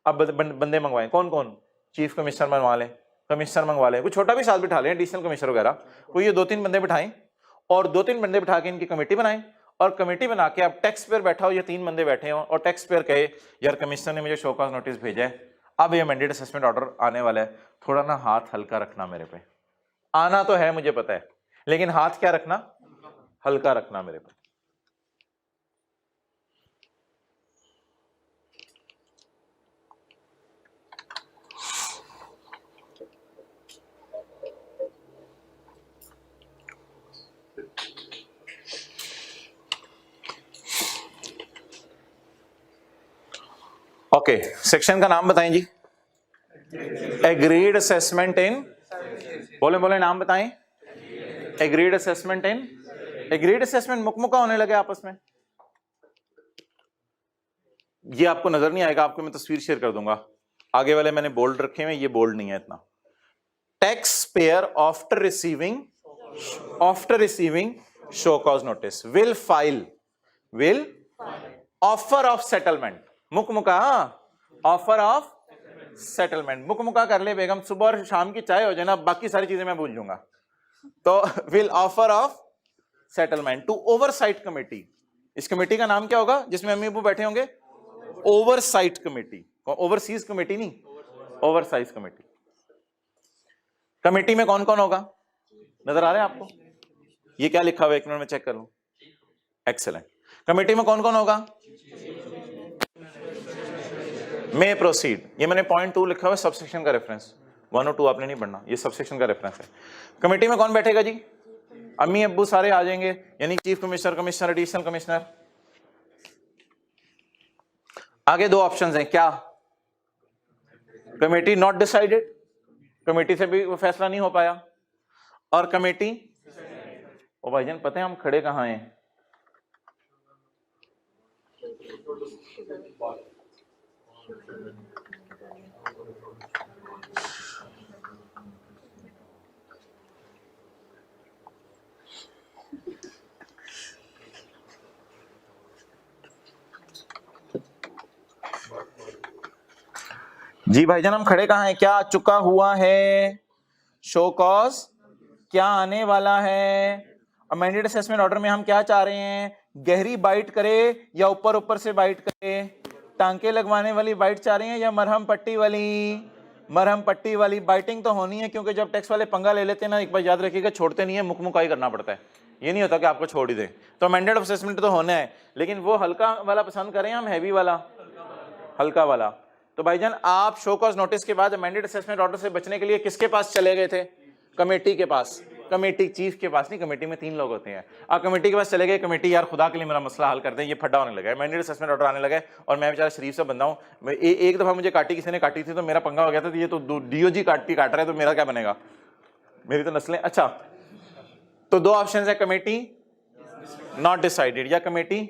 अब बंदे मंगवाए, कौन कौन? चीफ कमिश्नर मंगवा लें, कमिश्नर मंगवा लें, कुछ छोटा भी साथ बिठा लें, एडिशनल कमिश्नर वगैरह, कोई ये 2-3 बंदे बिठाएं और 2-3 बंदे बिठा के इनकी कमेटी बनाएं, और कमेटी बना के अब टैक्स पेयर बैठा हो, ये 3 बंदे बैठे हो और टैक्स पेयर कहे यार कमिश्नर ने मुझे शो कॉज नोटिस भेजा है, अब ये अमेंडेड असेसमेंट ऑर्डर आने वाला है, थोड़ा ना हाथ हल्का रखना मेरे पे. आना तो है मुझे पता है, लेकिन हाथ क्या रखना? हल्का रखना मेरे पे. ओके, सेक्शन का नाम बताएं जी. एग्रीड असेसमेंट इन, बोले नाम बताएं. Agreed assessment in. Agreed assessment मुकमुका होने लगे आपस में. ये आपको नजर नहीं आएगा, आपको मैं तस्वीर शेयर कर दूंगा. आगे वाले मैंने बोल्ड रखे हुए, ये बोल्ड नहीं है इतना. Tax payer after receiving show cause notice will offer of settlement. मुकमुका, ऑफर ऑफ सेटलमेंट. मुकमुका कर ले बेगम, सुबह और शाम की चाय हो जाए ना, बाकी सारी चीजें मैं भूल जाऊंगा. तो will offer of settlement to oversight committee. इस कमेटी का नाम क्या होगा जिसमें अम्मी अब्बू बैठे होंगे? Oversight committee. ओवरसीज कमेटी नहीं, ओवरसाइज कमेटी. कमेटी में कौन कौन होगा? नजर आ रहा है आपको? ये क्या लिखा हुआ है, एक मिनट में चेक कर लूं. एक्सेलेंट. कमेटी में कौन कौन होगा? मे प्रोसीड. ये मैंने पॉइंट 2 लिखा हुआ है, सबसेक्शन का रेफरेंस. 1 और 2 आपने नहीं पढ़ना, ये सब सेक्शन का रेफरेंस है। कमेटी में कौन बैठेगा जी? अम्मी अब्बू सारे आ जाएंगे, यानी chief commissioner, commissioner, additional commissioner. आगे 2 ऑप्शंस हैं, क्या? कमेटी नॉट डिसाइडेड, कमेटी से भी वो फैसला नहीं हो पाया, और कमेटी, ओ भाईजान पता है हम खड़े कहां हैं? जी भाईजान हम खड़े कहां हैं? क्या आ चुका हुआ है? शो कॉज क्या आने वाला है? अमेंडेड असेसमेंट ऑर्डर में हम क्या चाह रहे हैं? गहरी बाइट करे या ऊपर ऊपर से बाइट करे? टांके लगवाने वाली बाइट चाह रहे हैं या मरहम पट्टी वाली? मरहम पट्टी वाली। बाइटिंग तो होनी है, क्योंकि जब टैक्स वाले पंगा ले लेते हैं ना, एक बार याद रखिएगा, छोड़ते नहीं है, मुकमुकाई करना पड़ता है, ये नहीं होता कि आपको छोड़ ही दें। तो अमेंडेड असेसमेंट तो होना है, लेकिन वो हल्का वाला पसंद करें हम हैवी वाला? हल्का वाला। तो भाईजान आप शो कॉज नोटिस के बाद अमेंडेड असेसमेंट ऑर्डर से बचने के लिए किसके पास चले गए थे? कमेटी के पास। कमेटी चीफ के पास नहीं, कमेटी में 3 लोग होते हैं। आप कमेटी के पास चले गए, कमेटी यार खुदा के लिए मेरा मसला हल कर दें, ये फड्डा होने लगा है, अमेंडेड असेसमेंट ऑर्डर आने लगा है, और मैं बेचारा शरीफ से बंदा हूं, एक दफा मुझे काटी, किसी ने काटी थी तो मेरा पंगा हो गया था, ये तो डीओजी काट रहा है, तो मेरा क्या बनेगा? मेरी तो नस्लें। अच्छा, तो 2 ऑप्शन है, कमेटी नॉट डिसाइडेड या कमेटी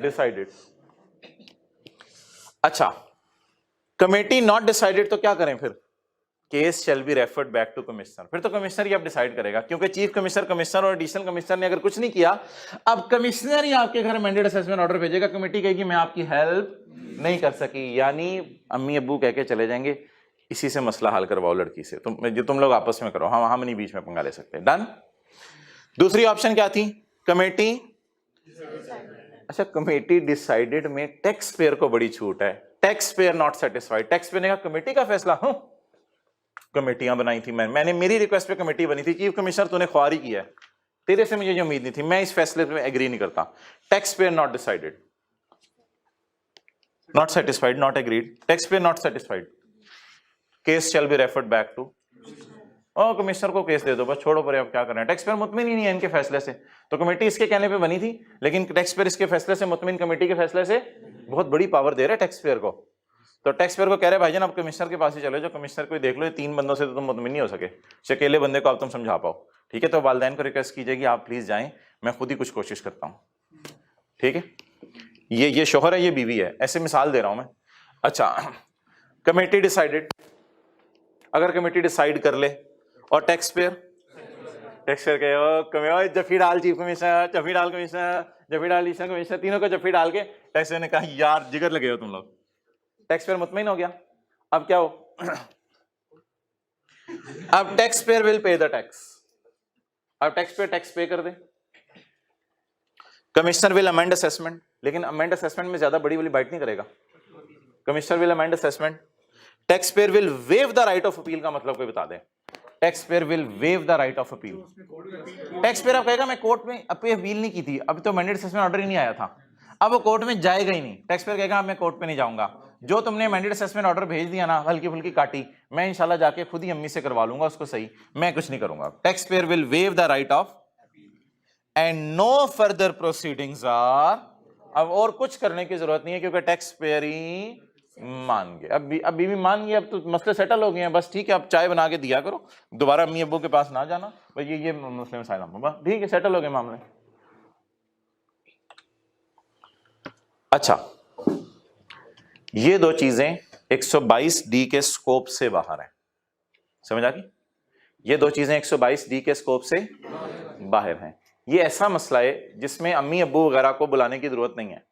डिसाइडेड। अच्छा, कमेटी नॉट डिसाइडेड तो क्या करें फिर? Case shall be referred back to commissioner. फिर तो कमिश्नर ही अब डिसाइड करेगा, क्योंकि चीफ कमिश्नर, कमिश्नर और एडिशनल कमिश्नर ने अगर कुछ नहीं किया, अब कमिश्नर ही आपके घर अमेंडेड असेसमेंट ऑर्डर भेजेगा, कमेटी कहेगी मैं आपकी हेल्प नहीं कर सकी, यानी अम्मी अब्बू कह के चले जाएंगे इसी से मसला हल करवाओ लड़की से, तुम लोग आपस में करो, हम नहीं बीच में पंगा ले सकते। डन। दूसरी ऑप्शन क्या थी? कमेटी। अच्छा, कमेटी डिसाइडेड में टैक्स पेयर को बड़ी छूट है। Tax payer not satisfied, tax payer ने कहा कमेटी का फैसला, कमेटियां बनाई थी मैंने, मेरी रिक्वेस्ट पे कमेटी बनी थी, चीफ कमिश्नर तूने ख्वारी किया है, तेरे से मुझे ये उम्मीद नहीं थी, मैं इस फैसले पे एग्री नहीं करता। Tax payer not decided, not satisfied, not agreed, tax payer not satisfied, case shall be referred back to, और कमिश्नर को केस दे दो, बस छोड़ो परे, अब क्या करना है। टैक्स पेयर मुतमिन ही नहीं है इनके फैसले से, तो कमेटी इसके कहने पे बनी थी, लेकिन टैक्स पेयर इसके फैसले से मुतमिन, कमेटी के फैसले से बहुत बड़ी पावर दे रहे हैं टैक्स पेयर को। तो टैक्स पेयर को कह रहे भाईजान आप कमिश्नर के पास ही चले जाओ, कमिश्नर को देख लो, ये 3 बंदों से तो तुम मुतमिन नहीं हो सके, अकेले बंदे को आप तुम समझा पाओ, ठीक है? तो वालिदैन को रिक्वेस्ट कीजिएगी आप प्लीज जाएं, मैं खुद ही कुछ कोशिश करता हूं, ठीक है? ये शोहर है, ये बीवी है, ऐसे मिसाल दे रहा हूं मैं। अच्छा, कमेटी डिसाइडेड, अगर कमेटी डिसाइड कर ले और टैक्स पेयर कहे जफी डाल चीफ कमिश्नर, जफी डाल कमिश्नर, जफी डाल एडिशनल कमिश्नर, तीनों को जफी डाल के टैक्स पेयर ने कहा यार जिगर लगे हो तुम लोग, टैक्स पेयर मुतमईन हो गया। अब क्या हो? अब tax payer will pay the tax, अब टैक्स पेयर टैक्स पे कर दे, कमिश्नर विल अमेंड असेसमेंट, लेकिन अमेंड असेसमेंट में ज्यादा बड़ी वाली बाइट नहीं करेगा, commissioner will amend assessment, tax payer will waive the right of appeal का मतलब कोई बता दे, tax payer will waive the right of appeal. Tax payer अब कहेगा मैं कोर्ट में अपील नहीं की थी, अभी तो अमेंडेड असेसमेंट ऑर्डर ही नहीं आया था, अब वो कोर्ट में जाएगा ही नहीं, टैक्स पेयर कहेगा मैं कोर्ट पे नहीं जाऊंगा, जो तुमने अमेंडेड असेसमेंट ऑर्डर भेज दिया ना, हल्की फुल्की काटी, मैं इंशाल्लाह जाके खुद ही अम्मी से करवा लूंगा उसको सही, मैं कुछ नहीं करूंगा। Tax payer will waive the right of and no further proceedings are, अब और कुछ करने की जरूरत नहीं है, क्योंकि टैक्स पेयर ही मान गए, अब बीवी मान गई, अब तो मसले सेटल हो गए हैं, बस ठीक है, अब चाय बना के दिया करो, दोबारा अम्मी अब्बू के पास ना जाना, भाई ये मसले मसाइल, बस ठीक है, सेटल हो गए मामले। अच्छा, ये 2 चीजें 122D के स्कोप से बाहर हैं, समझ आ गई? ये 2 चीजें 122D के स्कोप से बाहर हैं। ये ऐसा मसला है जिसमें अम्मी अब्बू वगैरह को बुलाने की जरूरत नहीं है,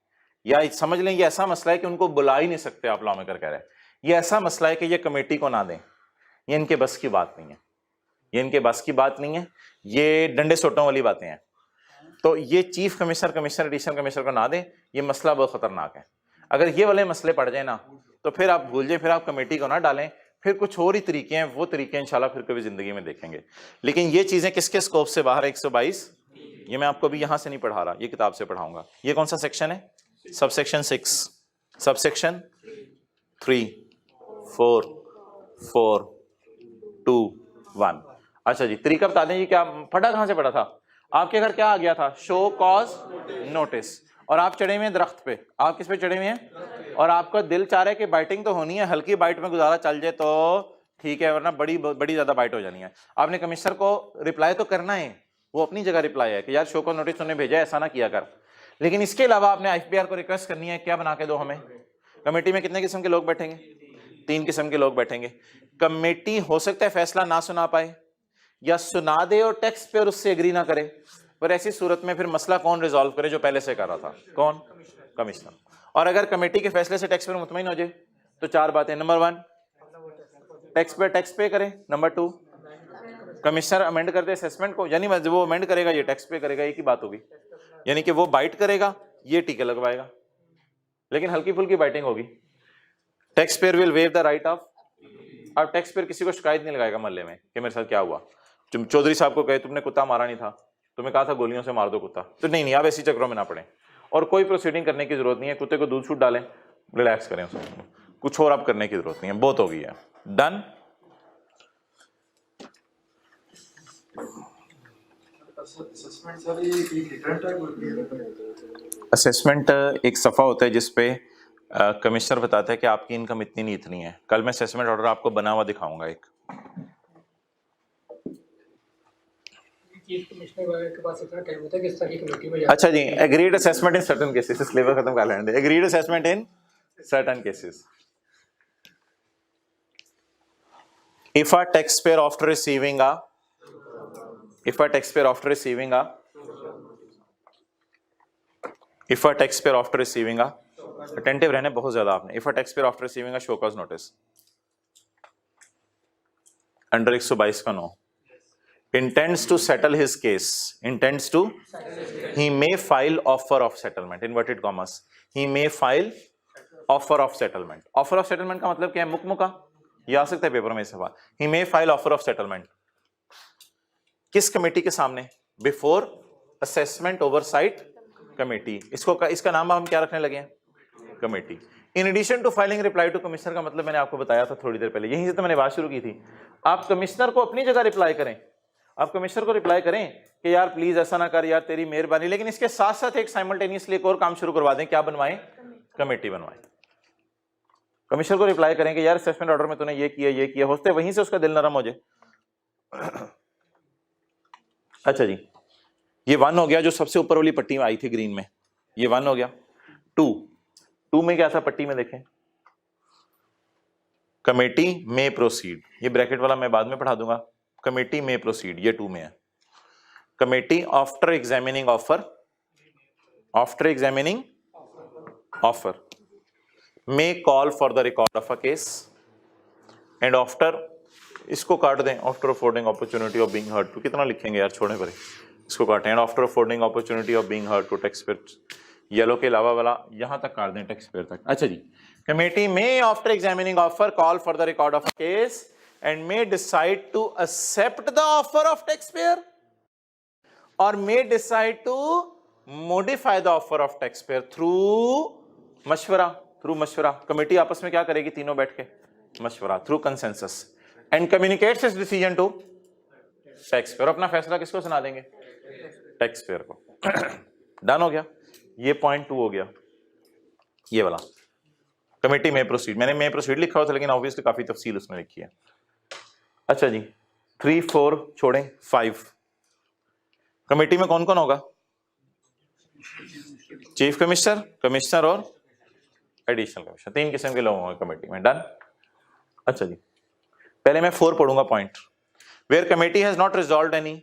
या समझ लें ये ऐसा मसला है कि उनको बुला ही नहीं सकते आप, लॉ मेकर कह रहे हैं। ये ऐसा मसला है कि ये कमेटी को ना दें, ये इनके बस की बात नहीं है, ये इनके बस की बात नहीं है, ये डंडे सोटों वाली बातें हैं। तो ये chief commissioner, commissioner, additional commissioner को ना दें, ये मसला बहुत खतरनाक है। अगर ये वाले मसले पड़ जाए ना तो फिर आप भूल जाए, फिर आप कमेटी को ना डालें, फिर कुछ और ही तरीके हैं, वो तरीके इंशाल्लाह फिर कभी जिंदगी में देखेंगे। लेकिन ये चीजें किसके स्कोप से बाहर है? 122, ये मैं आपको भी यहां से नहीं पढ़ा रहा, ये किताब से पढ़ाऊंगा। ये कौन सा सेक्शन है? Subsection 6, subsection 3, 4, 4, 2 1। अच्छा जी, तरीका बता दें जी, क्या फटा कहां से पड़ा था? आपके घर क्या आ गया था? शो कॉज नोटिस, और आप चढ़े हुए हैं दरख्त पे। आप किस पे चढ़े हुए हैं? और आपका दिल चाह रहा है कि बाइटिंग तो होनी है, हल्की बाइट में गुजारा चल जाए तो ठीक है, वरना बड़ी बड़ी ज्यादा बाइट हो जानी है। आपने कमिश्नर को रिप्लाई तो करना है, वो अपनी जगह रिप्लाई है कि यार शो कॉज नोटिस उन्हें भेजा, ऐसा ना किया कर। लेकिन इसके अलावा आपने IFPR को रिक्वेस्ट करनी है, क्या बना के दो हमें। कमेटी में कितने किस्म के लोग बैठेंगे? 3 किस्म के लोग बैठेंगे। कमेटी हो सकता है फैसला ना सुना पाए, या सुना दे और टेक्स्ट पे और उससे एग्री ना करे, पर ऐसी सूरत में फिर मसला कौन रिजॉल्व करे? जो पहले से कर रहा था, कौन? कमिश्नर। और अगर कमेटी के फैसले से टैक्स पेयर मुतमईन हो जाए तो 4 बातें। नंबर 1, टैक्स पे करे। नंबर 2, कमिश्नर अमेंड कर दे असेसमेंट को, यानी वो अमेंड करेगा, ये टैक्स पे करेगा, एक ही बात होगी। यानी कि वो बाइट करेगा, ये टीके लगवाएगा, लेकिन हल्की फुल्की बाइटिंग होगी। Tax payer will waive the right of. अब टैक्स पेयर किसी को शिकायत नहीं लगाएगा मोहल्ले में कि मेरे साथ क्या हुआ। तुम चौधरी साहब को कहे तुमने कुत्ता मारा नहीं था, तुम्हें कहा था गोलियों से मार दो कुत्ता, तो नहीं आप ऐसी चक्रों में ना पड़े, और कोई प्रोसीडिंग करने की जरूरत नहीं है। कुत्ते को दूध छूट डालें, रिलैक्स करें उसमें, कुछ और आप करने की जरूरत नहीं है, बहुत हो गई है। डन। असेसमेंट एक सफ़ा होता है जिसपे कमिश्नर बताता है कि आपकी इनकम इतनी नहीं इतनी है। कल मैं असेसमेंट ऑर्डर आपको बना हुआ दिखाऊंगा एक। चीफ कमिश्नर के पास इतना टाइम होता है कि इस तरह की कमेटी में। अच्छा जी, agreed assessment in certain cases, syllabus खत्म कर लेंगे। Agreed assessment in certain cases, if a taxpayer after receiving a attentive रहने बहुत ज्यादा आपने। if a taxpayer after receiving a show cause notice under 122 का 9 intends to settle his case, he may file offer of settlement, inverted commas, he may file offer of settlement। offer of settlement का मतलब क्या है? मुकमुका, ये आ सकता है पेपर में सवाल। he may file offer of settlement किस कमेटी के सामने? Before assessment oversight committee. इसका नाम हम क्या रखने लगे हैं? Committee. In addition to filing reply to commissioner का मतलब मैंने आपको बताया था थोड़ी देर पहले, यहीं से तो मैंने बात शुरू की थी। आप कमिश्नर को अपनी जगह रिप्लाई करें, आप कमिश्नर को रिप्लाई करें कि यार प्लीज ऐसा ना कर, यार तेरी मेहरबानी, लेकिन इसके साथ साथ एक साइमल्टेनियसली एक और काम शुरू करवा दें। क्या बनवाएं? कमेटी बनवाएं। कमिश्नर को रिप्लाई करें कि यार असेसमेंट ऑर्डर में तूने ये किया, होते वहीं से उसका दिल नरम हो जाए। अच्छा जी, ये 1 हो गया, जो सबसे ऊपर वाली पट्टी में आई थी ग्रीन में, ये 1 हो गया। 2 में क्या था पट्टी में देखें? कमेटी में प्रोसीड, ये ब्रैकेट वाला मैं बाद में पढ़ा दूंगा। कमेटी में प्रोसीड, ये 2 में है। Committee after examining offer may call for the record of a case and after, इसको काट दें, after affording opportunity of being heard to, कितना लिखेंगे यार, छोड़े परे, इसको काटें। and after affording opportunity of being heard to taxpayer, yellow के अलावा वाला यहां तक काट दें, टैक्सपेयर तक। अच्छा जी, committee may after examining offer call for the record of a case and may decide to accept the offer of taxpayer or may decide to modify the offer of taxpayer through मशवरा। कमेटी आपस में क्या करेगी? तीनों बैठ के मशवरा, through consensus, and communicates his decision to taxpayer. अपना फैसला किसको सुना देंगे? टैक्सपेयर को। डन हो गया, ये पॉइंट 2 हो गया, ये वाला। कमेटी में प्रोसीड, मैंने में प्रोसीड लिखा हुआ था लेकिन ऑब्वियसली काफी तफसील उसने लिखी है। अच्छा जी, 3 4 छोड़ें, 5। कमेटी में कौन कौन होगा? चीफ कमिश्नर और एडिशनल कमिश्नर, 3 किस्म के लोग होंगे कमेटी में। डन। अच्छा जी, पहले मैं 4 पढ़ूंगा point. Where committee has not resolved any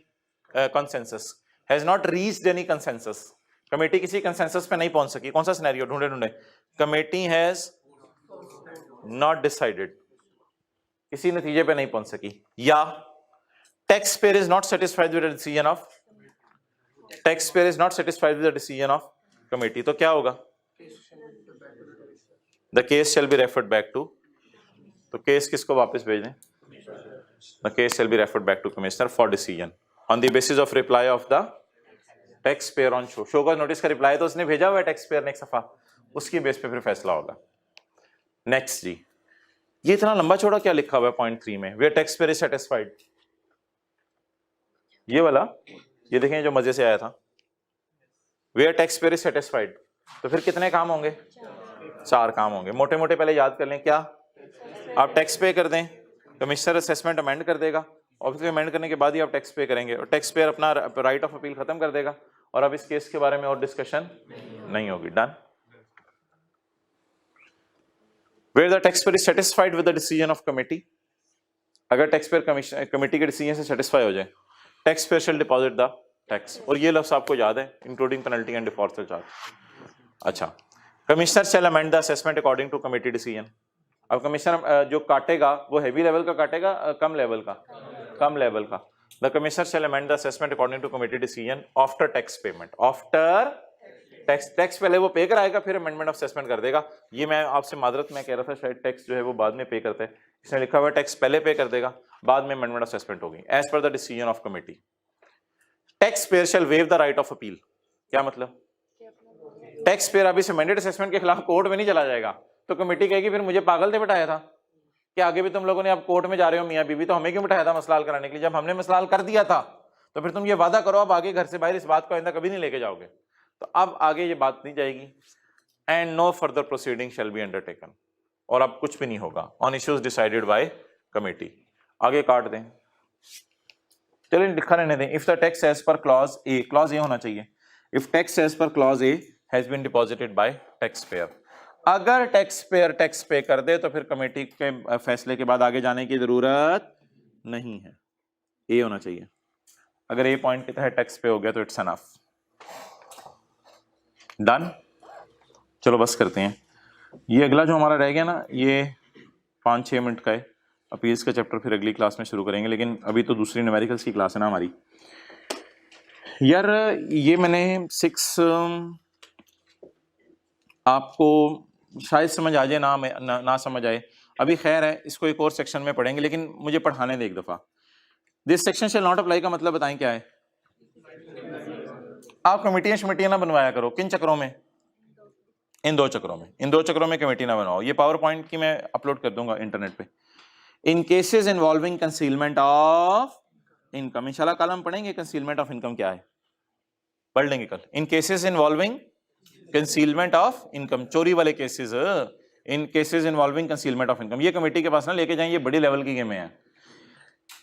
consensus, has not reached any consensus, committee किसी कंसेंसस पे नहीं पहुंच सकी। कौन सा सिनेरियो? ढूंढे, कमेटी हैज नॉट डिसाइडेड, किसी नतीजे पे नहीं पहुंच सकी, या tax payer is not satisfied with the decision of committee, तो क्या होगा? The case shall be referred back to, तो केस किसको वापस भेज दें? The case shall be referred back to commissioner for decision on the basis of reply of the taxpayer on show cause notice का रिप्लाई तो उसने भेजा हुआ है टैक्स पेयर ने एक सफा, उसकी बेस पे फिर फैसला होगा। नेक्स्ट जी, ये इतना लंबा चौड़ा क्या लिखा हुआ है पॉइंट 3 में, where tax payer is satisfied, ये वाला, ये देखें जो मजे से आया था, where tax payer is satisfied, तो फिर कितने काम होंगे, 4 काम होंगे। मोटे मोटे पहले याद कर लें, क्या आप टैक्स पे कर दें, कमिश्नर असेसमेंट अमेंड कर देगा, ऑब्वियसली अमेंड करने के बाद ही आप टैक्स पे करेंगे, और टैक्स पेयर अपना राइट ऑफ अपील खत्म कर देगा, और अब इस केस के बारे में और डिस्कशन नहीं होगी। Done. Where the taxpayer is satisfied with the decision of committee, अगर taxpayer कमेटी के डिसीजन से सेटिस्फाई हो जाए, taxpayer shall deposit the tax, और ये लफ्ज आपको याद है, including penalty and default charge। अच्छा, commissioner shall amend the assessment according to committee decision। अब कमिश्नर जो काटेगा वो हैवी लेवल का काटेगा, कम लेवल का, कम लेवल का। The commissioner shall amend the assessment according to committee decision after tax payment, after tax पहले वो पे कराएगा, फिर अमेंडमेंट ऑफ असेसमेंट कर देगा। ये मैं आपसे मादरत मैं कह रहा था, शायद टैक्स जो है वो बाद में पे करते हैं, इसने लिखा हुआ टैक्स पहले पे कर देगा, बाद में अमेंडमेंट ऑफ असेसमेंट होगी, as per the decision of committee. Tax payer shall waive the right of appeal, क्या मतलब, टैक्स पेयर अभी अमेंडेड असेसमेंट के खिलाफ कोर्ट में नहीं चला जाएगा, तो कमेटी कहेगी फिर मुझे पागल थे बिठाया था कि आगे भी तुम लोगों ने अब कोर्ट में जा रहे हो मियाँ बीवी, तो हमें क्यों बिठाया था मसला हल कराने के लिए, जब हमने मसला हल कर दिया था, तो फिर तुम ये वादा करो अब आगे घर से बाहर इस बात को आइंदा कभी नहीं लेके जाओगे। तो अब आगे ये बात नहीं जाएगी, and no further proceeding shall be undertaken, और अब कुछ भी नहीं होगा on issues decided by committee. आगे काट दें, चलिए लिखा रहने दें। If the tax as per clause A, clause A होना चाहिए, if tax as per clause A has been deposited by tax payer, अगर टैक्स पेयर टैक्स पे कर दे तो फिर कमेटी के फैसले के बाद आगे जाने की जरूरत नहीं है, ए होना चाहिए। अगर ए पॉइंट के तहत टैक्स पे हो गया तो इट्स एनफ। डन। चलो बस करते हैं। ये अगला जो हमारा रह गया ना, ये 5-6 मिनट का है, अपील्स का चैप्टर फिर अगली क्लास में शुरू करेंगे, लेकिन अभी तो दूसरी न्यूमेरिकल्स की क्लास है ना हमारी। यार ये मैंने 6 आपको शायद समझ आ जाए ना समझ आए, अभी खैर है, इसको एक और सेक्शन में पढ़ेंगे, लेकिन मुझे पढ़ाने दे एक दफा। This section shall not apply का मतलब बताएं क्या है। आप कमेटियां ना बनवाया करो, किन चक्रों में, इन 2 चक्रों में, इन 2 चक्रों में कमेटी ना बनवाओ। ये पावर पॉइंट की मैं अपलोड कर दूंगा इंटरनेट पे। In cases involving concealment of income, इंशाल्लाह कल हम पढ़ेंगे कंसीलमेंट ऑफ इनकम क्या है, पढ़ लेंगे कल। In cases involving concealment of income, चोरी वाले cases, in cases involving concealment of income, ये कमेटी के पास ना लेके जाएं, ये बड़ी लेवल की गेम है।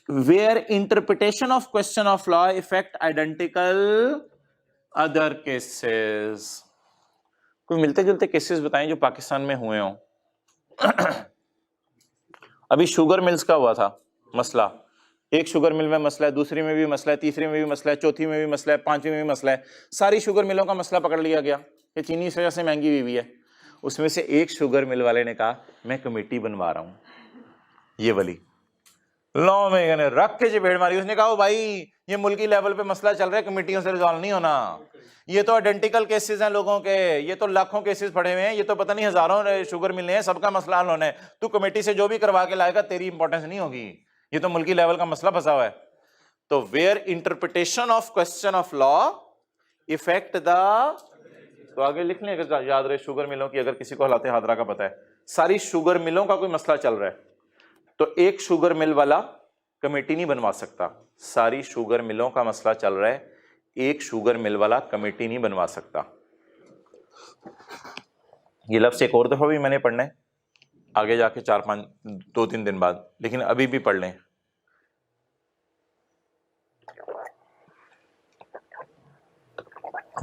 Where interpretation of question of law effect identical other cases, कोई मिलते जुलते केसेस बताएं जो पाकिस्तान में हुए हों। अभी शुगर मिल्स का हुआ था मसला, एक शुगर मिल में मसला है, दूसरी में भी मसला है, तीसरी में भी मसला है, चौथी में भी मसला है, 5वीं में भी मसला है, सारी शुगर मिलों का मसला पकड़ लिया गया कि चीनी इस वजह से महंगी हुई है। उसमें से एक शुगर मिल वाले ने कहा मैं कमेटी बनवा रहा हूं, ये वाली लो में रख के चपेट मारी। उसने कहा भाई ये मुल्की लेवल पे मसला चल रहा है, कमेटियों से रिजॉल्व नहीं होना, ये तो आइडेंटिकल केसेस हैं लोगों के, ये तो लाखों केसेस पड़े हुए हैं, ये तो पता नहीं हजारों शुगर मिलने हैं, सबका मसला हल होना है, तू कमेटी से जो भी करवा के लाएगा तेरी इंपॉर्टेंस नहीं होगी, ये तो मुल्की लेवल का मसला फंसा हुआ है। तो where interpretation of question of law effect the, तो आगे लिख लें अगर याद रहे, शुगर मिलों की, अगर किसी को हालात हादरा का पता है, सारी शुगर मिलों का कोई मसला चल रहा है, तो एक शुगर मिल वाला कमेटी नहीं बनवा सकता। सारी शुगर मिलों का मसला चल रहा है, एक शुगर मिल वाला कमेटी नहीं बनवा सकता। ये लफ्ज़ एक और दफा भी मैंने पढ़ना है आगे जाके 2-3 दिन बाद, लेकिन अभी भी पढ़ लें।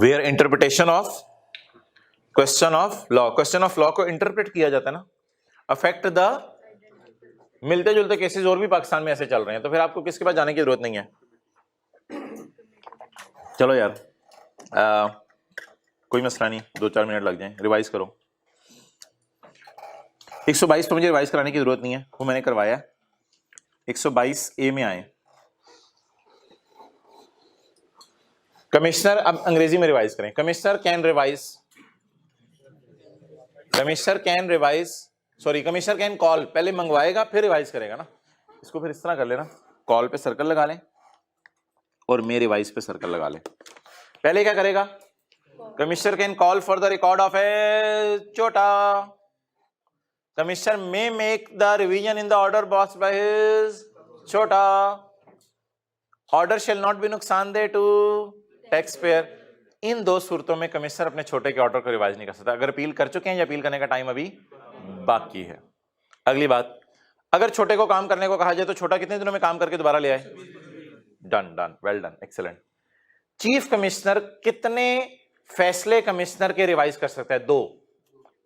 Where interpretation of question of law, question of law को इंटरप्रेट किया जाता है ना, अफेक्ट द, मिलते जुलते केसेस और भी पाकिस्तान में ऐसे चल रहे हैं, तो फिर आपको किसके पास जाने की जरूरत नहीं है। चलो यार कोई मसला नहीं, 2-4 मिनट लग जाएं, रिवाइज करो। 122 पर मुझे रिवाइज कराने की जरूरत नहीं है, वो मैंने करवाया। 122 ए में आए, कमिश्नर, अब अंग्रेजी में रिवाइज करें। Commissioner can revise, commissioner can revise, sorry commissioner can call, पहले मंगवाएगा फिर रिवाइज करेगा ना, इसको फिर इस तरह कर लेना, कॉल पे सर्कल लगा लें और मे रिवाइज पे सर्कल लगा लें। पहले क्या करेगा, commissioner can call for the record of a छोटा, commissioner may make the revision in the order box by his छोटा, ऑर्डर शेल नॉट बी नुकसानदेह टू टैक्स पेयर। इन दो सूरतों में कमिश्नर अपने छोटे के ऑर्डर को रिवाइज नहीं कर सकता, अगर अपील कर चुके हैं या अपील करने का टाइम अभी बाकी है। अगली बात, अगर छोटे को काम करने को कहा जाए तो छोटा कितने दिनों में काम करके दोबारा ले आए? Done done, well done, excellent. Chief commissioner कितने फैसले कमिश्नर के रिवाइज कर सकता है? 2,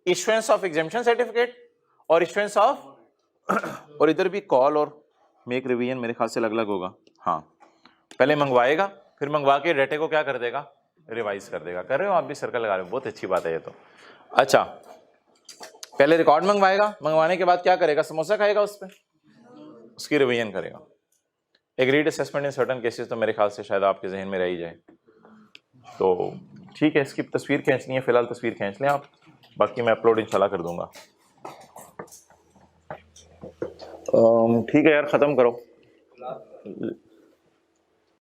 इश्यूएंस ऑफ एग्जेम्पशन सर्टिफिकेट और इश्यूएंस ऑफ और इधर भी कॉल और मेक रिवीजन मेरे ख्याल से अलग अलग होगा। हाँ, पहले मंगवाएगा, फिर मंगवा के डेटे को क्या कर देगा? रिवाइज कर देगा। कर रहे हो आप भी? सर्कल लगा रहे हो, बहुत अच्छी बात है ये तो। अच्छा, पहले रिकॉर्ड मंगवाएगा, मंगवाने के बाद क्या करेगा? समोसा खाएगा, उस पर उसकी रिवीजन करेगा। Agreed assessment in certain cases तो मेरे ख्याल से शायद आपके जहन में रह ही जाए। तो ठीक है, इसकी तस्वीर खींचनी है, फिलहाल तस्वीर खींच लें आप, बाकी मैं अपलोड इंशाल्लाह कर दूंगा। ठीक है यार, ख़त्म करो।